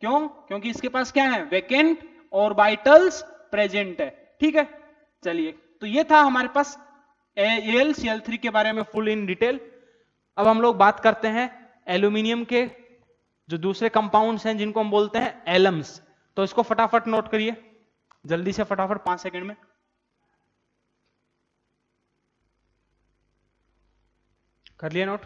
क्यों? क्योंकि इसके पास क्या है? वैकेंट ऑर्बिटल्स प्रेजेंट है। ठीक है, चलिए, तो ये था हमारे पास AlCl3 के बारे में फुल इन डिटेल। अब हम लोग बात करते हैं एल्यूमिनियम के जो दूसरे कंपाउंड्स हैं जिनको हम बोलते हैं एलम्स। तो इसको फटाफट नोट करिए जल्दी से, फटाफट 5 सेकंड में। कर लिया नोट?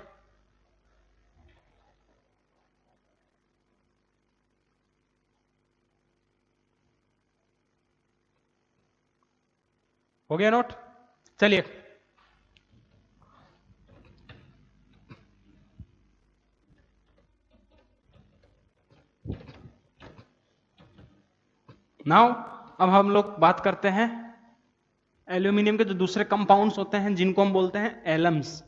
हो गया नोट? चलिए, नाउ अब हम लोग बात करते हैं एल्यूमिनियम के जो दूसरे कंपाउंड्स होते हैं जिनको हम बोलते हैं एलम्स।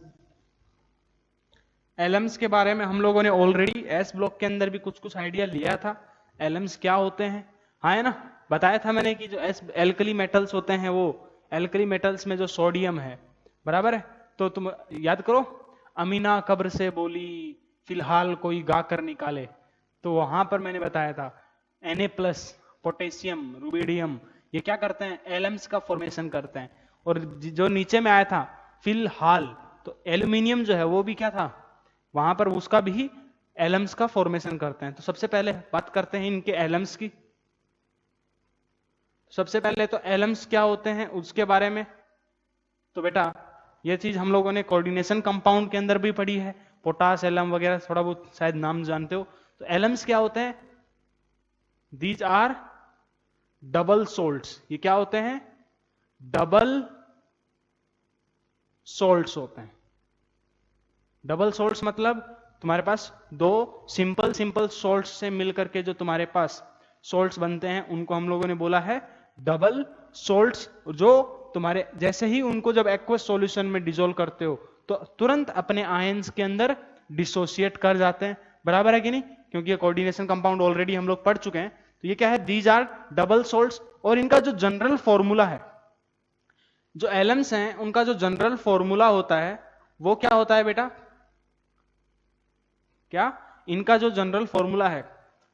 एलम्स के बारे में हम लोगों ने ऑलरेडी एस ब्लॉक के अंदर भी कुछ कुछ आइडिया लिया था। एलम्स क्या होते हैं, हाँ है ना, बताया था मैंने कि जो एल्कली मेटल्स होते हैं वो एल्कली मेटल्स में जो सोडियम है, बराबर है। तो तुम याद करो, अमीना कब्र से बोली फिलहाल कोई गा कर निकाले, तो वहां पर मैंने बताया था Na+, पोटेशियम, रुबिडियम, ये क्या करते हैं? एलम्स का फॉर्मेशन करते हैं। और जो नीचे में आया था फिलहाल, तो एल्यूमिनियम जो है वो भी क्या था? वहां पर उसका भी एलम्स का फॉर्मेशन करते हैं। तो सबसे पहले बात करते हैं इनके एलम्स की। सबसे पहले तो एलम्स क्या होते हैं उसके बारे में। तो बेटा ये चीज हम लोगों ने कोऑर्डिनेशन कंपाउंड के अंदर भी पढ़ी है, पोटास एलम वगैरह, थोड़ा बहुत शायद नाम जानते हो। तो एलम्स क्या होते हैं? These are double salts. ये क्या होते हैं? डबल सोल्ट्स होते हैं। डबल सोल्ट्स मतलब तुम्हारे पास दो सिंपल सोल्ट्स से मिलकर के जो तुम्हारे पास सोल्ट्स बनते हैं उनको हम लोगों ने बोला है डबल सोल्ट्स, जो तुम्हारे जैसे ही उनको जब एक्वस सॉल्यूशन में डिसोल्व करते हो तो तुरंत अपने आयंस के अंदर डिसोशिएट कर जाते हैं, बराबर है कि नहीं? क्योंकि ये कोऑर्डिनेशन कंपाउंड ऑलरेडी हम लोग पढ़ चुके हैं। तो ये क्या है? These are double salts. और इनका जो जनरल फॉर्मूला है, जो एलम्स हैं उनका जो जनरल फॉर्मूला होता है वो क्या होता है बेटा? क्या इनका जो जनरल फॉर्मूला है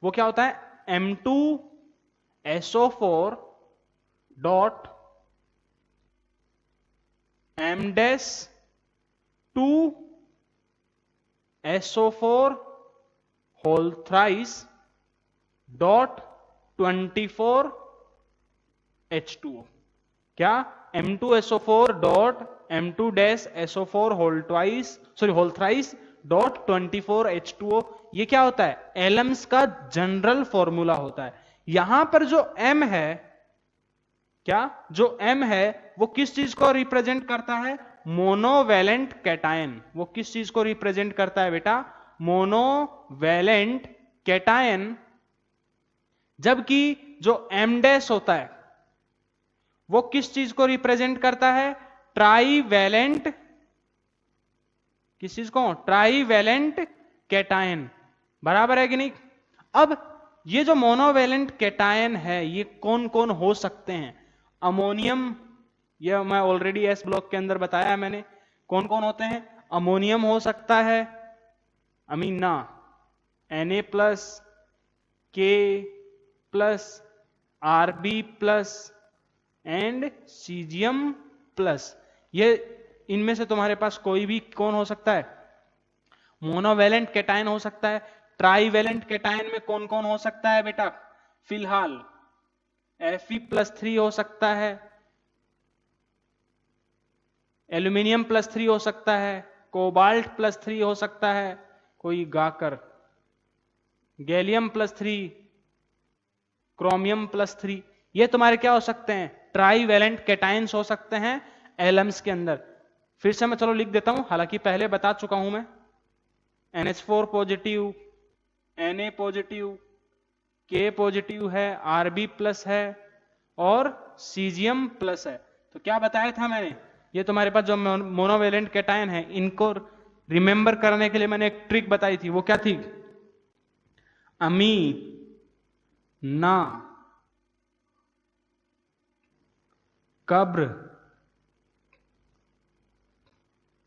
वो क्या होता है? M2SO4 dot M-2SO4 whole thrice dot 24H2O। क्या? M2SO4 dot M2-SO4 whole thrice dot 24H2O। ये क्या होता है? एलम्स का जनरल फॉर्मूला होता है। यहां पर जो M है, क्या जो M है वो किस चीज को रिप्रेजेंट करता है? Monovalent cation. वो किस चीज को रिप्रेजेंट करता है बेटा? Monovalent cation. जबकि जो M- होता है वो किस चीज को रिप्रेजेंट करता है? ट्राईवैलेंट। किस चीज को? ट्राईवैलेंट कैटायन, बराबर है कि नहीं? अब ये जो मोनोवैलेंट कैटायन है ये कौन कौन हो सकते हैं? अमोनियम, ये मैं ऑलरेडी एस ब्लॉक के अंदर बताया है मैंने कौन कौन होते हैं। अमोनियम हो सकता है, Amina, Na+, K+, Rb+ and Cgm+। ये इनमें से तुम्हारे पास कोई भी कौन हो सकता है? मोनोवैलेंट कैटायन हो सकता है। ट्राईवैलेंट कैटायन में कौन कौन हो सकता है बेटा? फिलहाल Fe+3 हो सकता है, एल्यूमिनियम +3 हो सकता है, कोबाल्ट +3 हो सकता है, कोई गाकर गैलियम +3, क्रोमियम +3, ये तुम्हारे क्या हो सकते हैं, ट्राईवैलेंट कैटायंस हो सकते हैं एलम्स के अंदर। फिर से मैं चलो लिख देता हूं, हालांकि पहले बता चुका हूं मैं। NH4 positive, Na positive, K positive है, Rb+ है और सीजियम प्लस है। तो क्या बताया था मैंने, ये तुम्हारे पास जो मोनोवेलेंट कैटायन है, इनको रिमेंबर करने के लिए मैंने एक ट्रिक बताई थी, वो क्या थी, अमी ना कब्र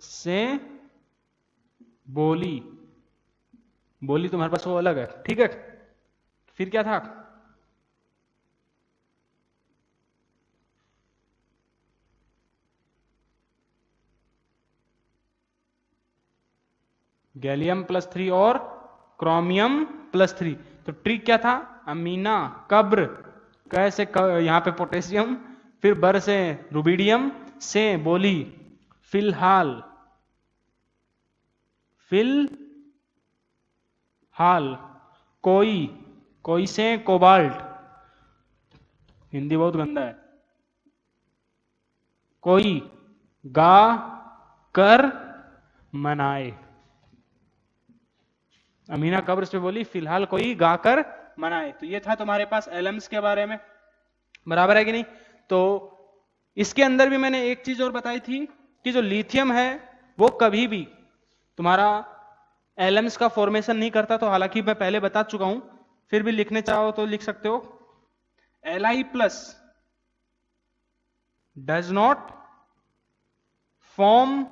से बोली, बोली तुम्हारे पास वो अलग है, ठीक है। फिर क्या था, गैलियम+3 और क्रोमियम+3। तो ट्रिक क्या था, अमीना कब्र, कैसे यहां पे पोटेशियम, फिर बर से रुबिडियम, से बोली फिलहाल, फिलहाल कोई, कोई से कोबाल्ट, हिंदी बहुत गंदा है, कोई गा कर मनाए, अमीना कब्र से बोली फिलहाल कोई गाकर मनाए। तो ये था तुम्हारे पास एलम्स के बारे में, बराबर है कि नहीं। तो इसके अंदर भी मैंने एक चीज और बताई थी कि जो लिथियम है वो कभी भी तुम्हारा एलम्स का फॉर्मेशन नहीं करता। तो हालांकि मैं पहले बता चुका हूं, फिर भी लिखने चाहो तो लिख सकते हो, Li+ does not form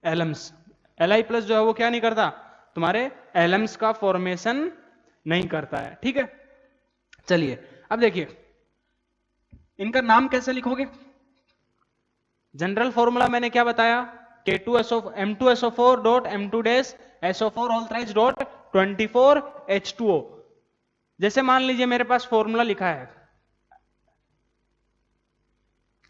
Elms. Li+ जो है वो क्या नहीं करता, तुम्हारे एलम्स का फॉर्मेशन नहीं करता है, ठीक है। चलिए अब देखिए इनका नाम कैसे लिखोगे। जनरल फॉर्मूला मैंने क्या बताया, K2SO4.M2SO4.2S.24H2O। जैसे मान लीजिए मेरे पास फॉर्मूला लिखा है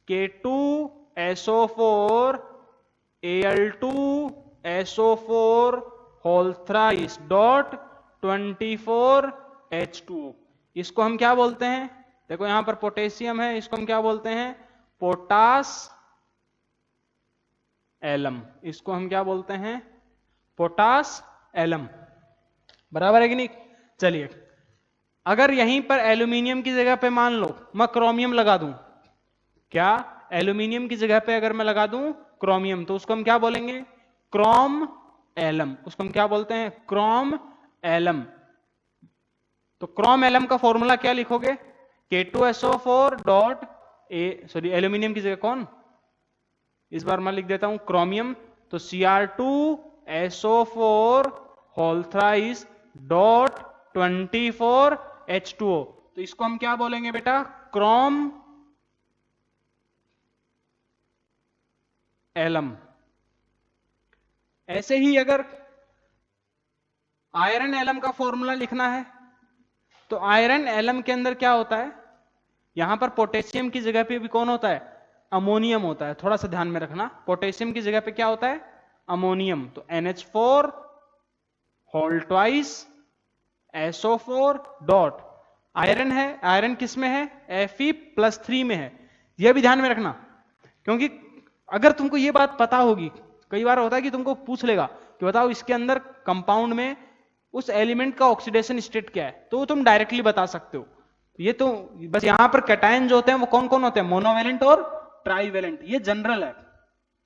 K2SO4Al2SO4 whole thrice dot 24H2O। इसको हम क्या बोलते हैं, देखो यहां पर पोटेशियम है, इसको हम क्या बोलते हैं, पोटास एलम, इसको हम क्या बोलते हैं, पोटास एलम, बराबर है कि नहीं। चलिए अगर यहीं पर एल्यूमिनियम की जगह पे मान लो मैं क्रोमियम लगा दूं, क्या एल्यूमिनियम की जगह पे अगर मैं लगा दूं क्रोमियम, तो उसको हम क्या बोलेंगे, क्रोम एलम, उसको हम क्या बोलते हैं, क्रोम एलम। तो क्रोम एलम का फॉर्मूला क्या लिखोगे, K2SO4 dot A, sorry aluminium की जगह कौन, इस बार मैं लिख देता हूं क्रोमियम, तो Cr2SO4 whole thrice dot 24H2O। तो इसको हम क्या बोलेंगे बेटा, क्रोम एलम। ऐसे ही अगर आयरन एलम का फॉर्मूला लिखना है, तो आयरन एलम के अंदर क्या होता है, यहां पर पोटेशियम की जगह पे भी कौन होता है, अमोनियम होता है, थोड़ा सा ध्यान में रखना, पोटेशियम की जगह पे क्या होता है, अमोनियम। तो NH4 whole twice SO4 dot, iron है, आयरन किस में है, Fe+3 में है, यह भी ध्यान में रखना। क्योंकि अगर तुमको यह बात पता होगी, कई बार होता है कि तुमको पूछ लेगा कि बताओ इसके अंदर कंपाउंड में उस एलिमेंट का ऑक्सीडेशन स्टेट क्या है, तो तुम डायरेक्टली बता सकते हो। ये तो बस यहां पर कैटायन जो होते हैं वो कौन कौन होते हैं, मोनोवेलेंट और ट्राईवेलेंट, ये जनरल है।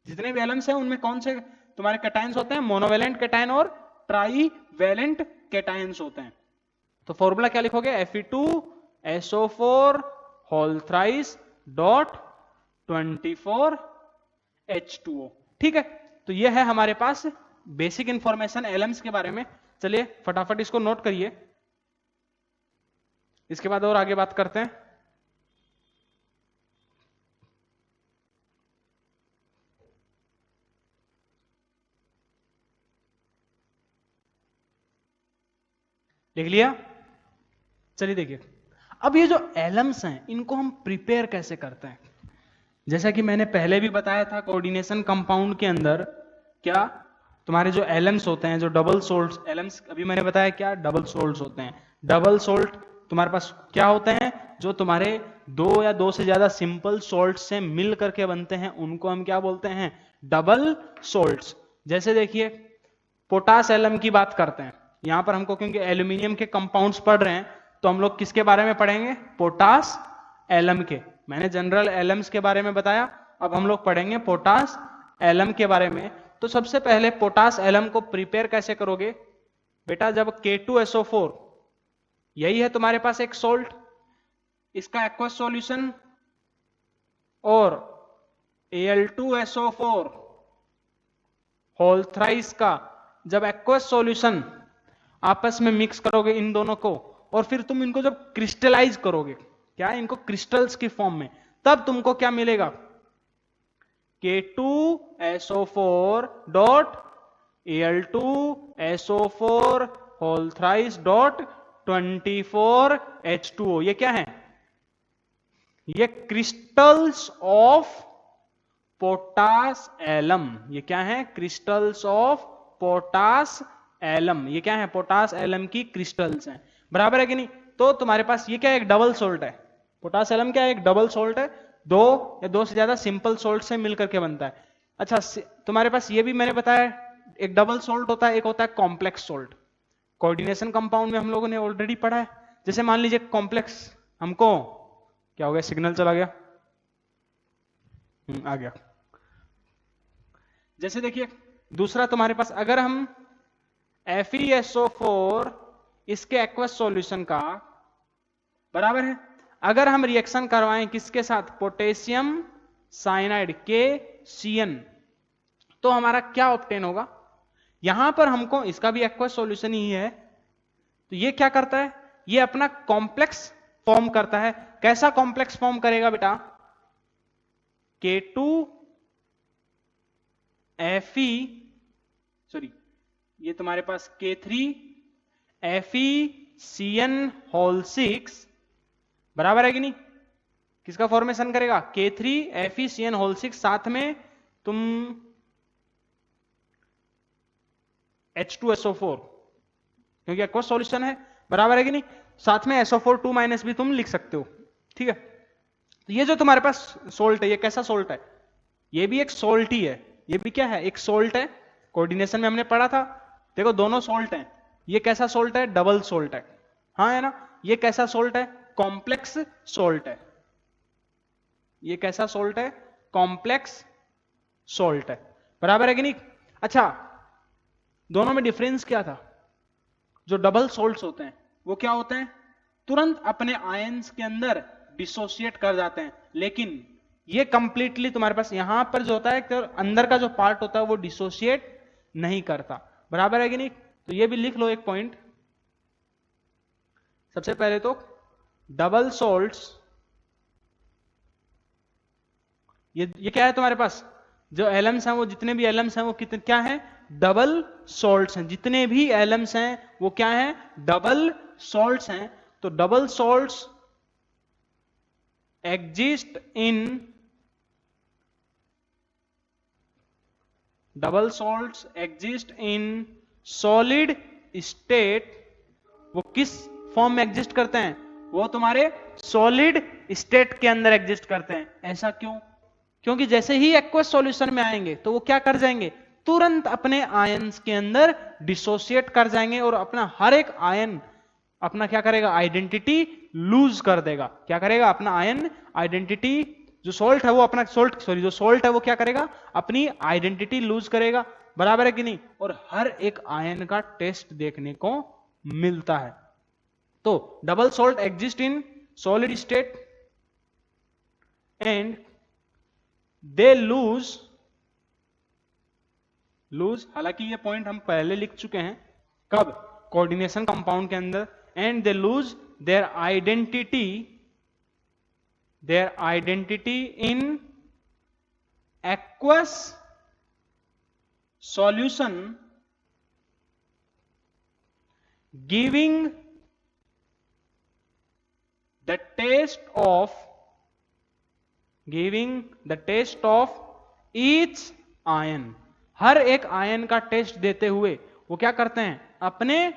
जितने भी एलम्स हैं उनमें कौन से तुम्हारे कैटायंस होते हैं, मोनोवेलेंट कैटायन और ट्राईवेलेंट कैटायंस होते हैं। तो फॉर्मूला क्या लिखोगे, Fe2SO4 whole thrice dot 24H2O, ठीक है। तो ये है हमारे पास बेसिक इंफॉर्मेशन एलम्स के बारे में। चलिए फटाफट इसको नोट करिए, इसके बाद और आगे बात करते हैं। लिख लिया, चलिए देखिए, अब ये जो एलम्स हैं इनको हम प्रिपेयर कैसे करते हैं। जैसा कि मैंने पहले भी बताया था, कोऑर्डिनेशन कंपाउंड के अंदर क्या तुम्हारे जो एलम्स होते हैं, जो डबल सोल्ट्स, एलम्स अभी मैंने बताया क्या डबल सोल्ट्स होते हैं। डबल सोल्ट तुम्हारे पास क्या होते हैं, जो तुम्हारे दो या दो से ज्यादा सिंपल सोल्ट से मिल करके बनते हैं, उनको हम क्या बोलते हैं, डबल सोल्ट्स। जैसे देखिए पोटास एलम की बात करते हैं, यहां पर हमको क्योंकि एल्यूमिनियम के कंपाउंड्स पढ़ रहे हैं तो हम लोग किसके बारे में पढ़ेंगे, पोटास एलम के। मैंने जनरल एलम्स के बारे में बताया, अब हम लोग पढ़ेंगे पोटास एलम के बारे में। तो सबसे पहले पोटास एलम को प्रिपेयर कैसे करोगे बेटा, जब K2SO4 यही है तुम्हारे पास एक सोल्ट, इसका एक्वस सॉल्यूशन और Al2SO4 होल थ्राइस का जब एक्वस सॉल्यूशन आपस में मिक्स करोगे इन दोनों को, और फिर तुम इनको जब क्रिस्टलाइज करोगे, क्या इनको क्रिस्टल्स की फॉर्म में, तब तुमको क्या मिलेगा, K2SO4 dot Al2SO4 whole thrice dot 24H2O। ये क्या है, ये क्रिस्टल्स ऑफ पोटास एलम। ये क्या है, क्रिस्टल्स ऑफ पोटास एलम। ये क्या है, पोटास एलम की क्रिस्टल्स हैं, बराबर है कि नहीं। तो तुम्हारे पास ये क्या है, एक डबल सोल्ट है, पोटास एलम क्या है, एक डबल सोल्ट है, दो या दो से ज्यादा सिंपल सोल्ट से मिलकर के बनता है। अच्छा तुम्हारे पास ये भी मैंने बताया, एक डबल सोल्ट होता है, एक होता है कॉम्प्लेक्स सोल्ट। कोऑर्डिनेशन कंपाउंड में हम लोगों ने ऑलरेडी पढ़ा है। जैसे मान लीजिए कॉम्प्लेक्स, हमको क्या हो गया, सिग्नल चला गया, आ गया। जैसे देखिए दूसरा तुम्हारे पास, अगर हम FeSO4 इसके एक्वस सॉल्यूशन का, बराबर है, अगर हम रिएक्शन करवाएं किसके साथ, पोटेशियम साइनाइड KCN, तो हमारा क्या ऑब्टेन होगा। यहां पर हमको इसका भी एक्वस सॉल्यूशन ही है, तो ये क्या करता है, ये अपना कॉम्प्लेक्स फॉर्म करता है। कैसा कॉम्प्लेक्स फॉर्म करेगा बेटा, K2 Fe, सॉरी ये तुम्हारे पास K3 FeCN होल 6, बराबर है कि नहीं, किसका फॉर्मेशन करेगा, K3 FeCN होल 6, साथ में तुम H2SO4 क्योंकि एक्वस सॉल्यूशन है, बराबर है कि नहीं, साथ में SO4 2 माइनस भी तुम लिख सकते हो, ठीक है। तो ये जो तुम्हारे पास सोल्ट है, ये कैसा सोल्ट है, ये भी एक सोल्ट ही है, ये भी क्या है, एक सोल्ट है। कोऑर्डिनेशन में हमने पढ़ा था, देखो दोनों सोल्ट हैं, ये कैसा सोल्ट है, डबल सोल्ट है, हाँ है ना। ये कैसा सोल्ट है, कॉम्प्लेक्स सोल्ट है। ये कैसा सोल्ट है, कॉम्प्लेक्स सोल्ट है, बराबर है कि नहीं। अच्छा दोनों में डिफरेंस क्या था, जो डबल सोल्ट्स होते हैं वो क्या होते हैं, तुरंत अपने आयंस के अंदर डिसोसिएट कर जाते हैं, लेकिन ये कंप्लीटली तुम्हारे पास यहां पर जो होता है तो अंदर का जो पार्ट होता है वो डिसोसिएट नहीं करता, बराबर है कि नहीं। तो ये भी लिख लो एक पॉइंट, सबसे पहले तो डबल सोल्ट्स, ये क्या है तुम्हारे पास, जो एलम्स हैं वो जितने भी एलम्स हैं वो कितने क्या हैं, डबल सॉल्ट्स हैं। जितने भी एलम्स हैं वो क्या हैं, डबल सॉल्ट्स हैं। तो double salts exist in, double salts exist in solid state. वो किस फॉर्म में एग्जिस्ट करते हैं, वो तुम्हारे सॉलिड स्टेट के अंदर एग्जिस्ट करते हैं। ऐसा क्यों, क्योंकि जैसे ही एक्वस सॉल्यूशन में आएंगे तो वो क्या कर जाएंगे, तुरंत अपने आयंस के अंदर डिसोसिएट कर जाएंगे और अपना हर एक आयन अपना क्या करेगा, आइडेंटिटी लूज कर देगा। क्या करेगा, अपना आयन आइडेंटिटी, जो सोल्ट है वो अपना सोल्ट, सॉरी जो सोल्ट है वो क्या करेगा, अपनी आइडेंटिटी लूज करेगा, बराबर है कि नहीं। और हर एक आयन का टेस्ट देखने को मिलता है। तो double salt exist in solid state and they loose, हालांकि ये पॉइंट हम पहले लिख चुके हैं, कब, कोऑर्डिनेशन कंपाउंड के अंदर, and they lose their identity in aqueous solution giving the test of each ion, हर एक आयन का टेस्ट देते हुए वो क्या करते हैं, अपने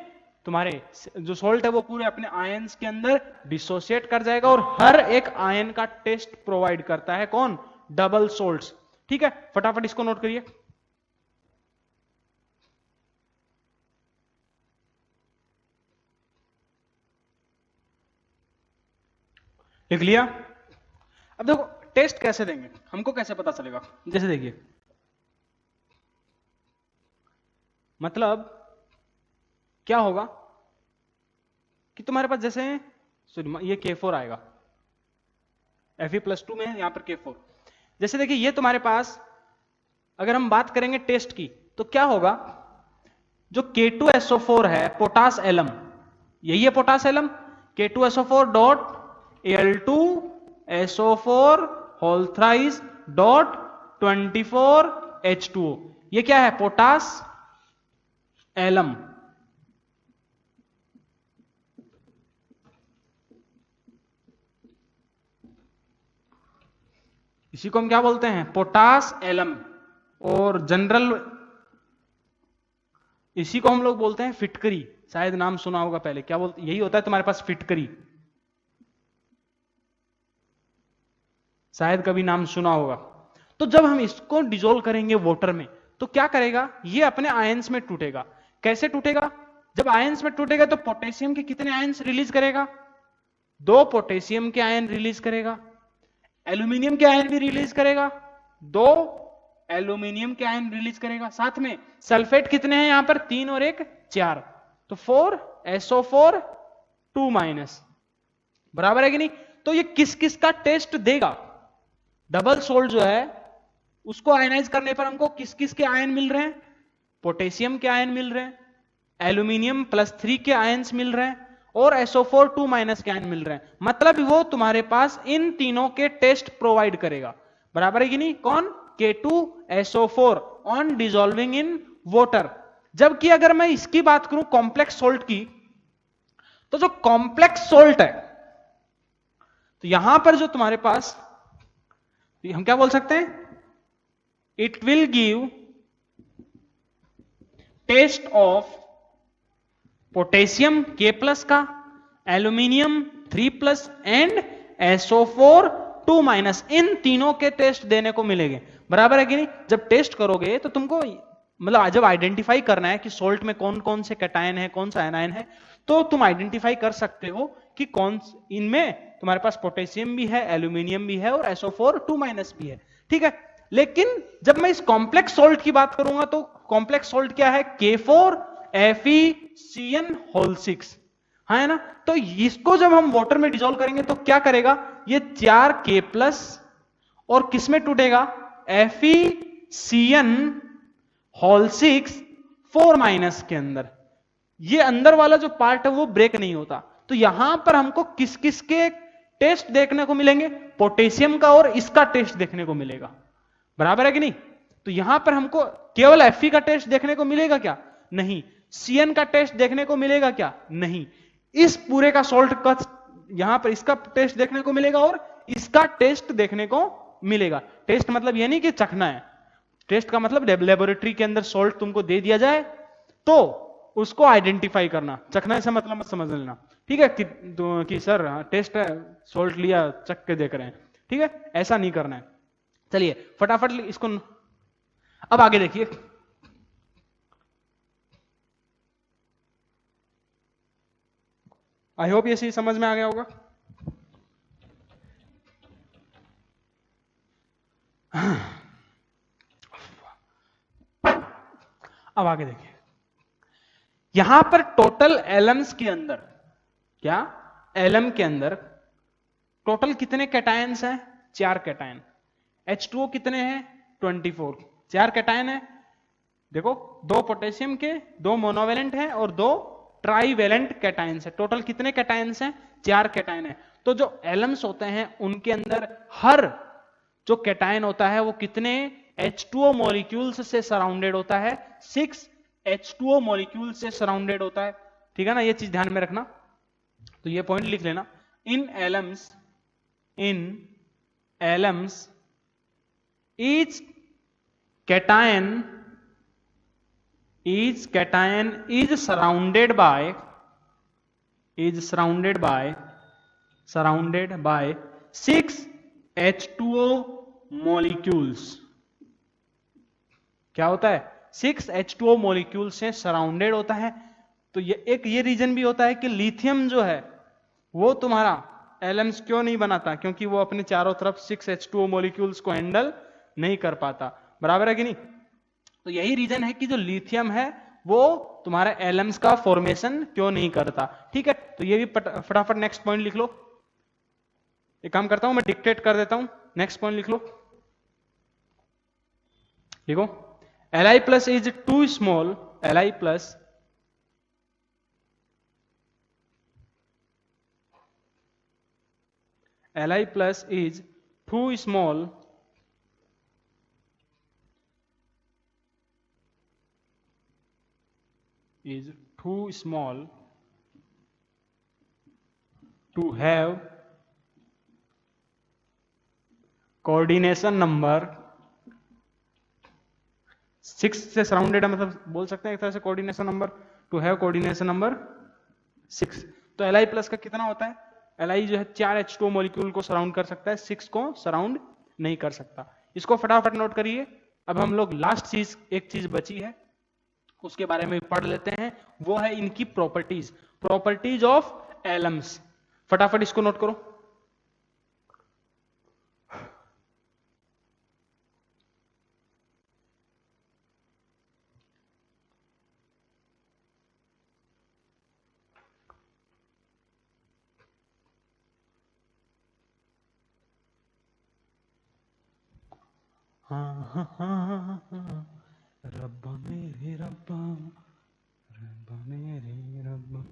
तुम्हारे जो सोल्ट है वो पूरे अपने आयंस के अंदर डिसोसिएट कर जाएगा और हर एक आयन का टेस्ट प्रोवाइड करता है कौन, डबल सोल्ट्स। ठीक है, फटाफट इसको नोट करिए। लिख लिया? अब देखो टेस्ट कैसे देंगे, हमको कैसे पता चलेगा, जैसे देखिए मतलब क्या होगा कि तुम्हारे पास जैसे ये K4 आएगा, Fe+2 में यहां पर K4, जैसे देखिए ये तुम्हारे पास अगर हम बात करेंगे टेस्ट की तो क्या होगा, जो K2SO4 है पोटास एलम, यही है potash alum, K2SO4 dot Al2SO4 whole thrice dot 24H2O, ये क्या है, पोटास एलम। इसी को हम क्या बोलते हैं, पोटास एलम, और जनरल इसी को हम लोग बोलते हैं फिटकरी, शायद नाम सुना होगा पहले, क्या बोलते, यही होता है तुम्हारे पास फिटकरी, शायद कभी नाम सुना होगा। तो जब हम इसको डिसोल्व करेंगे वाटर में तो क्या करेगा, ये अपने आयंस में टूटेगा। कैसे टूटेगा, जब आयंस में टूटेगा तो पोटेशियम के कितने आयंस रिलीज करेगा, 2 पोटेशियम के आयन रिलीज करेगा, एल्यूमिनियम के आयन भी रिलीज करेगा, 2 एल्यूमिनियम के आयन रिलीज करेगा, साथ में सल्फेट कितने हैं यहां पर, 3 और 1 4, तो 4SO4 2- बराबर है कि नहीं। तो ये किस किस का टेस्ट देगा, डबल सोल्ट जो है उसको आयनाइज करने पर हमको किस किस के आयन मिल रहे हैं, पोटेशियम के आयन मिल रहे हैं, एल्यूमिनियम +3 के आयन्स मिल रहे हैं और SO4 2- के आयन मिल रहे हैं। मतलब वो तुम्हारे पास इन तीनों के टेस्ट प्रोवाइड करेगा, बराबर है कि नहीं, कौन, K2SO4 on dissolving in water. जबकि अगर मैं इसकी बात करूं कॉम्प्लेक्स सोल्ट की, तो जो कॉम्प्लेक्स सोल्ट है तो यहां पर जो तुम्हारे पास हम क्या बोल सकते हैं, it will give test of potassium K+ का, एल्यूमिनियम 3+ एंड SO4 2-, इन तीनों के टेस्ट देने को मिलेंगे, बराबर है कि नहीं। जब टेस्ट करोगे तो तुमको मतलब जब आइडेंटिफाई करना है कि सोल्ट में कौन कौन से कैटायन है, कौन सा एनायन है, तो तुम आइडेंटिफाई कर सकते हो कि कौन इनमें तुम्हारे पास पोटेशियम भी है, एल्यूमिनियम भी है और SO4 2- भी है, ठीक है। लेकिन जब मैं इस कॉम्प्लेक्स सोल्ट की बात करूंगा तो कॉम्प्लेक्स सोल्ट क्या है, K4FeCN होल 6, है ना। तो इसको जब हम वाटर में डिसॉल्व करेंगे तो क्या करेगा, ये 4K+ और किसमें टूटेगा, FeCN होल 6 4- के अंदर, ये अंदर वाला जो पार्ट है वो ब्रेक नहीं होता। तो यहां पर हमको किस किस के टेस्ट देखने को मिलेंगे, पोटेशियम का और इसका टेस्ट देखने को मिलेगा, बराबर है कि नहीं। तो यहां पर हमको केवल Fe का टेस्ट देखने को मिलेगा क्या, नहीं। Cn का टेस्ट देखने को मिलेगा क्या, नहीं। इस पूरे का सोल्ट का यहां पर इसका टेस्ट देखने को मिलेगा और इसका टेस्ट देखने को मिलेगा। टेस्ट मतलब ये नहीं कि चखना है, टेस्ट का मतलब लेबोरेटरी के अंदर सोल्ट तुमको दे दिया जाए तो उसको आइडेंटिफाई करना, चखना ऐसा मतलब मत समझ लेना, ठीक है, कि सर टेस्ट है, सोल्ट लिया चख के देख रहे हैं, ठीक है, ऐसा नहीं करना है। चलिए फटाफट इसको अब आगे देखिए। आई होप ये चीज समझ में आ गया होगा। अब आगे देखिए, यहां पर टोटल एलम्स के अंदर, क्या एलम के अंदर टोटल कितने कैटायंस हैं, 4 कैटायन। H2O कितने हैं, 24, 4 कैटायन है। देखो 2 पोटेशियम के, 2 मोनोवेलेंट हैं और 2 ट्राईवेलेंट कैटायंस है। टोटल कितने कैटायंस हैं, 4 कैटायन है। तो जो एलम्स होते हैं उनके अंदर हर जो कैटायन होता है वो कितने H2O मॉलिक्यूल्स से सराउंडेड होता है, 6 H2O मॉलिक्यूल से सराउंडेड होता है, ठीक है ना, ये चीज ध्यान में रखना। तो ये पॉइंट लिख लेना। in alums each cation is surrounded by 6 H2O molecules. क्या होता है? 6 H2O molecules से सराउंडेड होता है. तो ये रीजन भी होता है कि लिथियम जो है वो तुम्हारा एलम्स क्यों नहीं बनाता, क्योंकि वो अपने चारों तरफ 6 H2O मॉलिक्यूल्स को हैंडल नहीं कर पाता. बराबर है कि नहीं? तो यही रीजन है कि जो लिथियम है वो तुम्हारा एलम्स का फॉर्मेशन क्यों नहीं करता. ठीक है, तो ये भी फटाफट नेक्स्ट पॉइंट लिख लो. एक काम करता हूं, मैं डिक्टेट कर देता हूं. नेक्स्ट पॉइंट लिख लो. देखो, Li plus is too small. Li plus is too small to have coordination number 6 से सराउंडेड है, मतलब बोल सकते हैं एक तरह से coordination number, to have coordination number 6. तो Li प्लस का कितना होता है? Li जो है 4 H2O मॉलिक्यूल को सराउंड कर सकता है, 6 को सराउंड नहीं कर सकता. इसको फटाफट नोट करिए. अब हम लोग लास्ट एक चीज बची है उसके बारे में पढ़ लेते हैं, वो है इनकी प्रॉपर्टीज ऑफ एलम्स. फटाफट इसको नोट करो. रब्बा मेरे रब्बा, रब्बा मेरे रब्बा.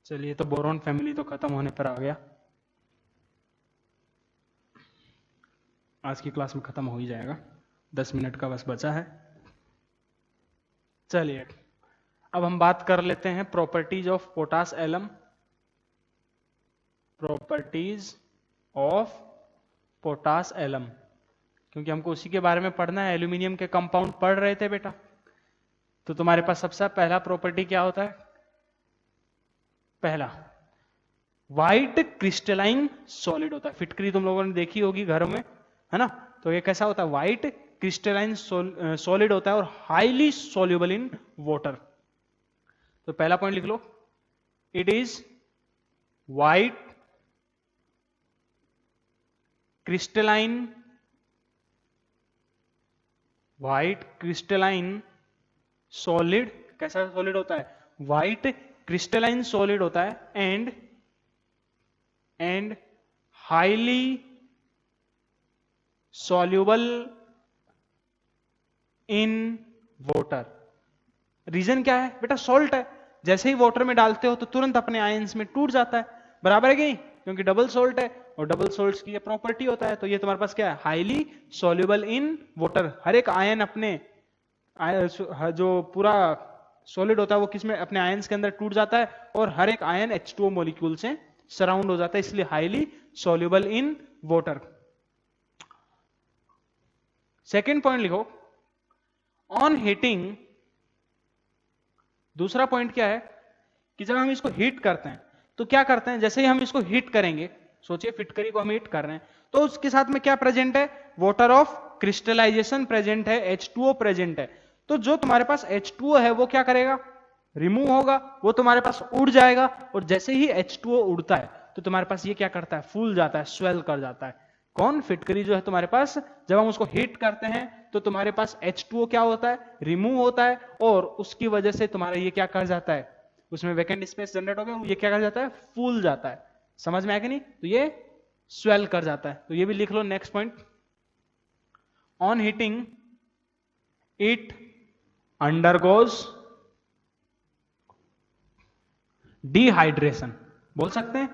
चलिए, तो बोरॉन फैमिली तो खत्म होने पर आ गया. आज की क्लास में खत्म हो ही जाएगा, 10 मिनट का बस बचा है. चलिए, अब हम बात कर लेते हैं properties of potash alum. Properties of potash alum, क्योंकि हमको उसी के बारे में पढ़ना है. एल्यूमिनियम के कंपाउंड पढ़ रहे थे बेटा, तो तुम्हारे पास सबसे पहला प्रॉपर्टी क्या होता है? पहला, व्हाइट क्रिस्टलाइन सॉलिड होता है. फिटकरी तुम लोगों ने देखी होगी घरों में, है ना? तो ये कैसा होता है? व्हाइट क्रिस्टलाइन सॉलिड होता है और हाईली सॉल्युबल इन वाटर. तो पहला पॉइंट लिख लो, it is white crystalline solid. कैसा सॉलिड होता है? व्हाइट क्रिस्टलाइन सॉलिड होता है and highly soluble in water. Reason क्या है बेटा? सॉल्ट है. जैसे ही वाटर में डालते हो तो तुरंत अपने आयंस में टूट जाता है. बराबर है कि नहीं? क्योंकि डबल सॉल्ट है और डबल सॉल्ट्स की ये प्रॉपर्टी होता है. तो ये तुम्हारे पास क्या है? Highly soluble in water. हर एक आयन अपने जो पूरा सॉलिड होता है वो किसमें? अपने आयंस के अंदर टूट जाता है और हर एक आयन H2O मॉलिक्यूल से सराउंड हो जाता है, इसलिए highly soluble in water. Second point लिखो, ऑन हीटिंग. दूसरा पॉइंट क्या है कि जब हम इसको हीट करते हैं तो क्या करते हैं? जैसे ही हम इसको हीट करेंगे, सोचिए फिटकरी को हम हीट कर रहे हैं, तो उसके साथ में क्या प्रेजेंट है? वाटर ऑफ क्रिस्टलाइजेशन प्रेजेंट है, H2O प्रेजेंट है. तो जो तुम्हारे पास H2O है वो क्या करेगा? रिमूव होगा, वो तुम्हारे पास उड़ जाएगा. और जैसे ही H2O उड़ता है तो तुम्हारे पास ये क्या करता है? फूल जाता है, स्वेल कर जाता है. कौन? फिटकरी जो है तुम्हारे पास. जब हम उसको हीट करते हैं तो तुम्हारे पास H2O क्या होता है? रिमूव होता है और उसकी वजह से तुम्हारा ये क्या कर जाता है? उसमें वैकेंट स्पेस जनरेट हो गया, ये क्या कर जाता है? फूल जाता है. समझ में आया कि नहीं? तो ये स्वेल कर जाता है. तो ये भी लिख लो. Next point, on heating it undergoes dehydration. बोल सकते हैं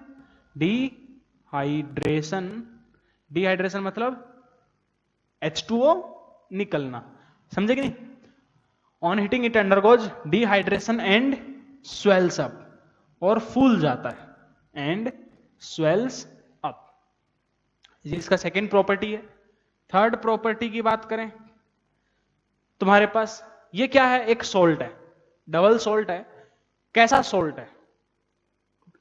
डिहाइड्रेशन. डिहाइड्रेशन मतलब H2O निकलना. समझे कि नहीं? On heating it undergoes dehydration and swells up. और फूल जाता है एंड स्वेल्स अप। ये इसका सेकेंड प्रॉपर्टी है। थर्ड प्रॉपर्टी की बात करें, तुम्हारे पास ये क्या है, एक सोल्ट है, डबल सोल्ट है। कैसा सोल्ट है,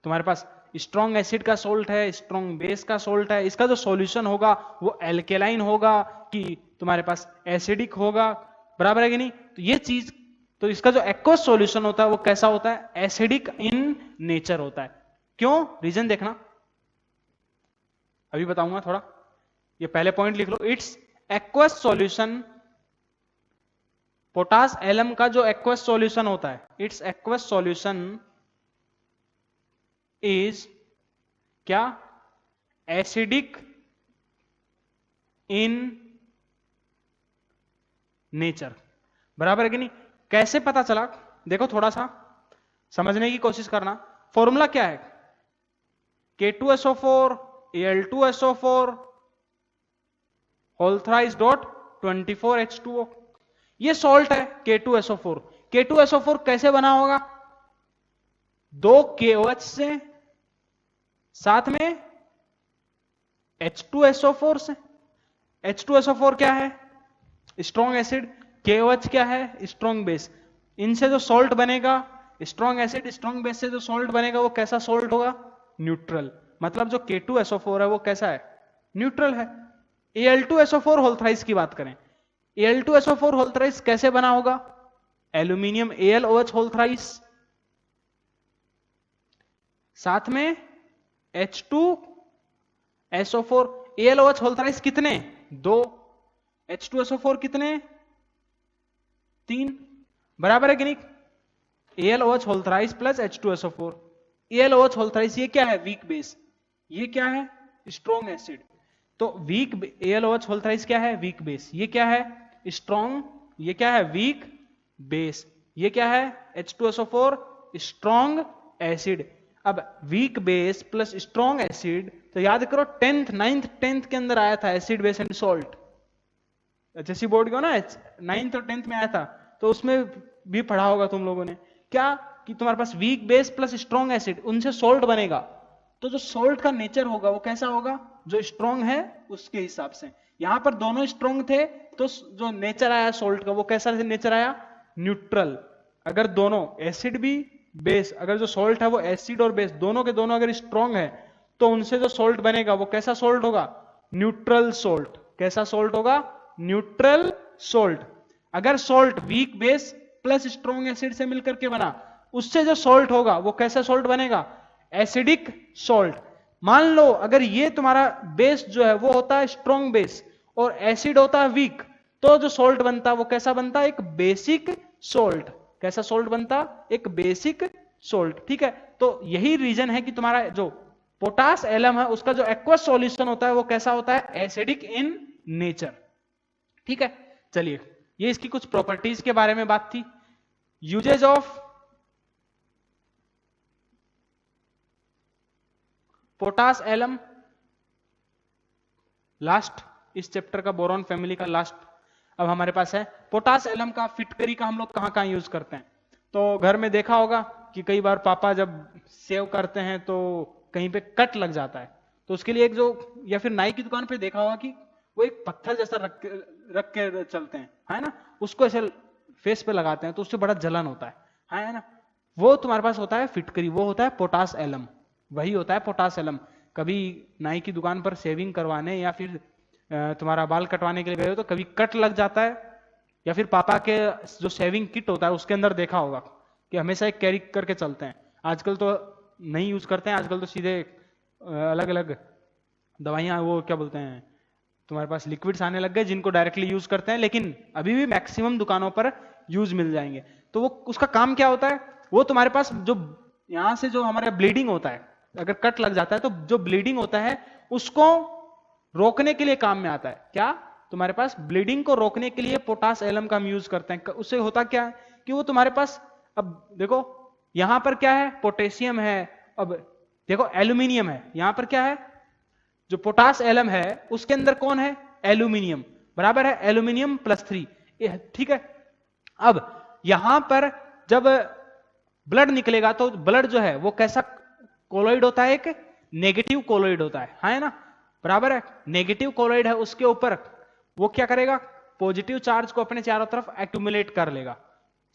तुम्हारे पास स्ट्रॉन्ग एसिड का सोल्ट है, स्ट्रॉन्ग बेस का सोल्ट है। इसका जो सॉल्यूशन होगा वो एल्केलाइन होगा कि तुम्हारे पास एसिडिक होगा, बराबर है कि नहीं। तो ये चीज, तो इसका जो एक्वस सॉल्यूशन होता है वो कैसा होता है, एसिडिक इन नेचर होता है। क्यों, रीजन देखना, अभी बताऊंगा थोड़ा। ये पहले पॉइंट लिख लो, its aqueous solution, potash alum का जो एक्वस सॉल्यूशन होता है, इट्स एक्वस सॉल्यूशन इज क्या, एसिडिक इन नेचर, बराबर है कि नहीं। कैसे पता चला, देखो थोड़ा सा समझने की कोशिश करना। फॉर्मूला क्या है, K2SO4 Al2SO4 whole thrice dot 24H2O। ये सॉल्ट है K2SO4। K2SO4 कैसे बना होगा, 2 KOH से, साथ में H2SO4 से। H2SO4 क्या है, स्ट्रॉन्ग एसिड, KOH क्या है, स्ट्रॉन्ग बेस। इनसे जो सॉल्ट बनेगा, स्ट्रॉन्ग एसिड स्ट्रॉन्ग बेस से जो सॉल्ट बनेगा वो कैसा सॉल्ट होगा, न्यूट्रल। मतलब जो K2SO4 है वो कैसा है, न्यूट्रल है। Al2SO4 होल थ्राइस की बात करें, Al2SO4 होल थ्राइस कैसे बना होगा, एल्यूमिनियम AlOH होल थ्राइस, साथ में H2SO4। AlOH होल थ्राइस कितने, 2, H2SO4 कितने, 3, बराबर है कि नहीं। AlOH whole thrice plus H2SO4। AlOH whole thrice ये क्या है, वीक बेस, ये क्या है, स्ट्रॉन्ग एसिड। तो वीक AlOH होल थ्राइस क्या है, वीक बेस, ये क्या है, स्ट्रॉन्ग, ये क्या है, वीक बेस, ये क्या है, H2SO4 स्ट्रॉन्ग एसिड। अब week base plus strong acid, तो याद करो 10th 9th 10th के अंदर आया था acid base and salt, HSC board का ना 9th और 10th में आया था। तो उसमें भी पढ़ा होगा तुम लोगों ने, क्या कि तुम्हारे पास weak base plus strong acid, उनसे सॉल्ट बनेगा। तो जो सॉल्ट का नेचर होगा वो कैसा होगा, जो स्ट्रॉन्ग है उसके हिसाब से। यहां पर दोनों स्ट्रॉन्ग थे तो जो नेचर आया सॉल्ट का वो कैसा नेचर आया, न्यूट्रल। अगर दोनों एसिड भी बेस, अगर जो सॉल्ट है वो एसिड और बेस दोनों के दोनों अगर स्ट्रॉन्ग है तो उनसे जो सॉल्ट बनेगा वो कैसा सॉल्ट होगा, न्यूट्रल सॉल्ट। कैसा सॉल्ट होगा, न्यूट्रल सॉल्ट। अगर salt week base plus strong acid से मिलकर के बना, उससे जो सॉल्ट होगा वो कैसा सॉल्ट बनेगा, एसिडिक सॉल्ट। मान लो अगर ये तुम्हारा बेस जो है वो होता है स्ट्रॉन्ग बेस और एसिड होता है वीक, तो जो सॉल्ट बनता वो कैसा बनता, एक बेसिक सॉल्ट। कैसा सॉल्ट बनता, एक बेसिक सॉल्ट। ठीक है, तो यही रीजन है कि तुम्हारा जो पोटास एलम है उसका जो एक्वस सॉल्यूशन होता है वो कैसा होता है, एसिडिक इन नेचर। ठीक है, चलिए ये इसकी कुछ प्रॉपर्टीज के बारे में बात थी। Uses of potash alum, last इस चैप्टर का, बोरॉन फैमिली का लास्ट अब हमारे पास है। पोटास एलम का फिटकरी का हम लोग कहां कहां यूज करते हैं, तो घर में देखा होगा कि कई बार पापा जब सेव करते हैं तो कहीं पे कट लग जाता है, तो उसके लिए एक जो, या फिर नाई की दुकान पे देखा होगा कि वो एक पत्थर जैसा रख के चलते हैं, है ना, उसको ऐसे फेस पे लगाते हैं तो उससे बड़ा जलन होता है ना। वो तुम्हारे पास होता है फिटकरी, वो होता है पोटास एलम, वही होता है पोटास एलम। कभी नाई की दुकान पर सेविंग करवाने या फिर तुम्हारा बाल कटवाने के लिए गए हो तो कभी कट लग जाता है, या फिर पापा के जो सेविंग किट होता है उसके अंदर देखा होगा कि हमेशा एक कैरी करके चलते हैं। आजकल तो नहीं यूज करते हैं, आजकल तो सीधे अलग अलग दवाइयां, वो क्या बोलते हैं, तुम्हारे पास लिक्विड्स आने लग गए जिनको डायरेक्टली यूज करते हैं, लेकिन अभी भी मैक्सिमम दुकानों पर यूज मिल जाएंगे। तो वो उसका काम क्या होता है, वो तुम्हारे पास जो यहां से जो हमारा ब्लीडिंग होता है, अगर कट लग जाता है तो जो ब्लीडिंग होता है उसको रोकने के लिए काम में आता है। क्या, तुम्हारे पास ब्लीडिंग को रोकने के लिए पोटास एलम का हम यूज करते हैं। उससे होता क्या है कि वो तुम्हारे पास, अब देखो यहां पर क्या है, पोटेशियम है, अब देखो एल्यूमिनियम है, यहां पर क्या है, जो पोटास एलम है उसके अंदर कौन है, एल्यूमिनियम, बराबर है, एल्यूमिनियम +3। ठीक है, अब यहां पर जब ब्लड निकलेगा तो ब्लड जो है वो कैसा कोलोइड होता है, एक नेगेटिव कोलोइड होता है ना, बराबर है। नेगेटिव कोलोइड है, उसके ऊपर वो क्या करेगा, पॉजिटिव चार्ज को अपने चारों तरफ एक्यूमुलेट कर लेगा।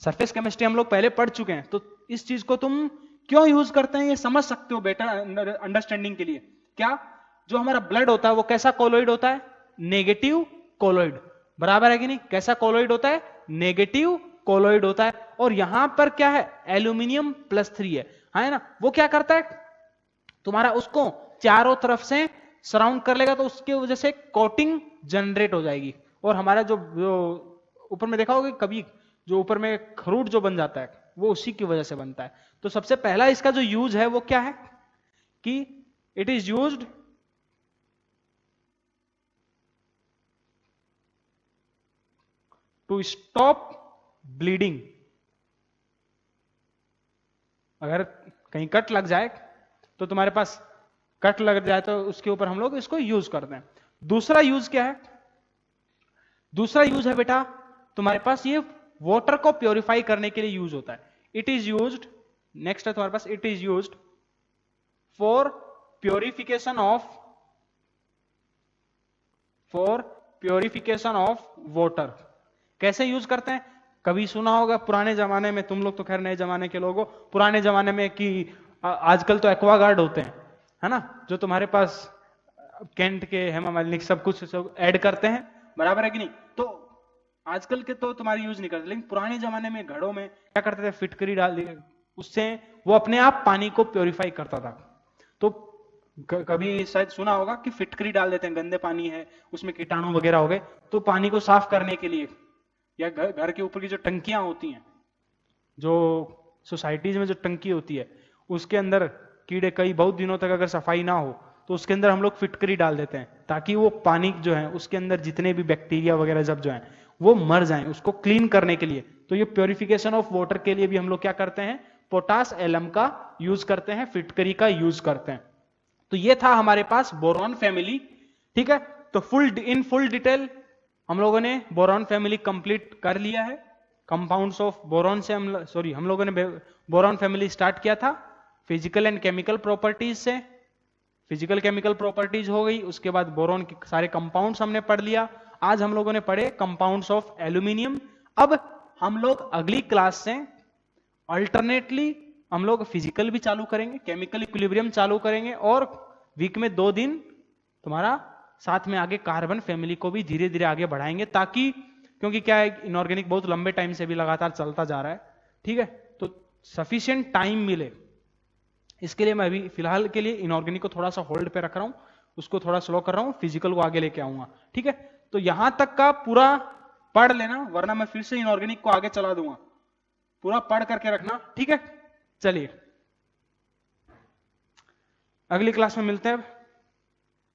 सरफेस केमिस्ट्री हम लोग पहले पढ़ चुके हैं, तो इस चीज को तुम क्यों यूज करते हैं ये समझ सकते हो बेटर अंडरस्टैंडिंग के लिए। क्या, जो हमारा ब्लड होता है वो कैसा कोलोइड होता है, नेगेटिव कोलोइड, बराबर है कि नहीं, कैसा कोलोइड होता है, नेगेटिव कोलोइड होता है। और यहां पर क्या है, एल्यूमिनियम +3 है ना, वो क्या करता है, तुम्हारा उसको चारों तरफ से सराउंड कर लेगा, तो उसके वजह से कोटिंग जनरेट हो जाएगी। और हमारा जो ऊपर में देखा होगा कभी, जो ऊपर में खरूट जो बन जाता है वो उसी की वजह से बनता है। तो सबसे पहला इसका जो यूज है वो क्या है कि it is used to stop bleeding. अगर कहीं कट लग जाए तो तुम्हारे पास कट लग जाए तो उसके ऊपर हम लोग इसको यूज करते हैं। दूसरा यूज क्या है, दूसरा यूज है बेटा तुम्हारे पास ये वाटर को प्योरीफाई करने के लिए यूज होता है। इट इज यूज्ड, नेक्स्ट है तुम्हारे पास, it is used for purification of water. कैसे यूज करते हैं, कभी सुना होगा पुराने जमाने में, तुम लोग तो खैर नए जमाने के लोग हो, पुराने जमाने में कि आजकल तो एक्वागार्ड होते हैं, है ना, जो तुम्हारे पास कैंट के, हेमा मालिनी सब कुछ सब ऐड करते हैं, बराबर है कि नहीं। तो आजकल के तो तुम्हारी यूज नहीं करते, लेकिन पुराने जमाने में घड़ों में क्या करते थे, फिटकरी डाल दिए, उससे वो अपने आप पानी को प्योरीफाई करता था। तो कभी शायद सुना होगा कि फिटकरी डाल देते हैं, गंदे पानी है उसमें कीटाणु वगैरह हो गए, तो पानी को साफ करने के लिए, या घर के ऊपर की जो टंकियां होती हैं, जो सोसाइटीज में जो टंकी होती है उसके अंदर कीड़े, कई बहुत दिनों तक अगर सफाई ना हो तो उसके अंदर हम लोग फिटकरी डाल देते हैं, ताकि वो पानी जो है उसके अंदर जितने भी बैक्टीरिया वगैरह जब जो है वो मर जाएं, उसको क्लीन करने के लिए। तो ये प्योरिफिकेशन ऑफ वाटर के लिए भी हम लोग क्या करते हैं, पोटास एलम का यूज करते हैं, फिटकरी का यूज करते हैं। तो ये था हमारे पास बोरॉन फैमिली, ठीक है। तो फुल डिटेल हम लोगों ने बोरॉन फैमिली कंप्लीट कर लिया है। कंपाउंड्स ऑफ बोरॉन से हम लोगों ने बोरॉन फैमिली स्टार्ट किया था फिजिकल एंड केमिकल प्रॉपर्टीज से, फिजिकल केमिकल प्रॉपर्टीज हो गई, उसके बाद बोरॉन के सारे कंपाउंड्स हमने पढ़ लिया। आज हम लोगों ने पढ़े कंपाउंड्स ऑफ एल्यूमिनियम। अब हम लोग अगली क्लास से अल्टरनेटली हम लोग फिजिकल भी चालू करेंगे, केमिकल इक्विलिब्रियम चालू करेंगे, और वीक में 2 दिन तुम्हारा साथ में आगे कार्बन फैमिली को भी धीरे धीरे आगे बढ़ाएंगे, ताकि, क्योंकि क्या है, इनऑर्गेनिक बहुत लंबे टाइम से भी लगातार चलता जा रहा है, ठीक है, तो सफिशिएंट टाइम मिले इसके लिए मैं अभी फिलहाल के लिए इनऑर्गेनिक को थोड़ा सा होल्ड पे रख रहा हूं, उसको थोड़ा स्लो कर रहा हूं, फिजिकल को आगे लेके आऊंगा, ठीक है। तो यहां तक का पूरा पढ़ लेना, वरना मैं फिर से इनऑर्गेनिक को आगे चला दूंगा, पूरा पढ़ करके रखना, ठीक है। चलिए अगली क्लास में मिलते हैं।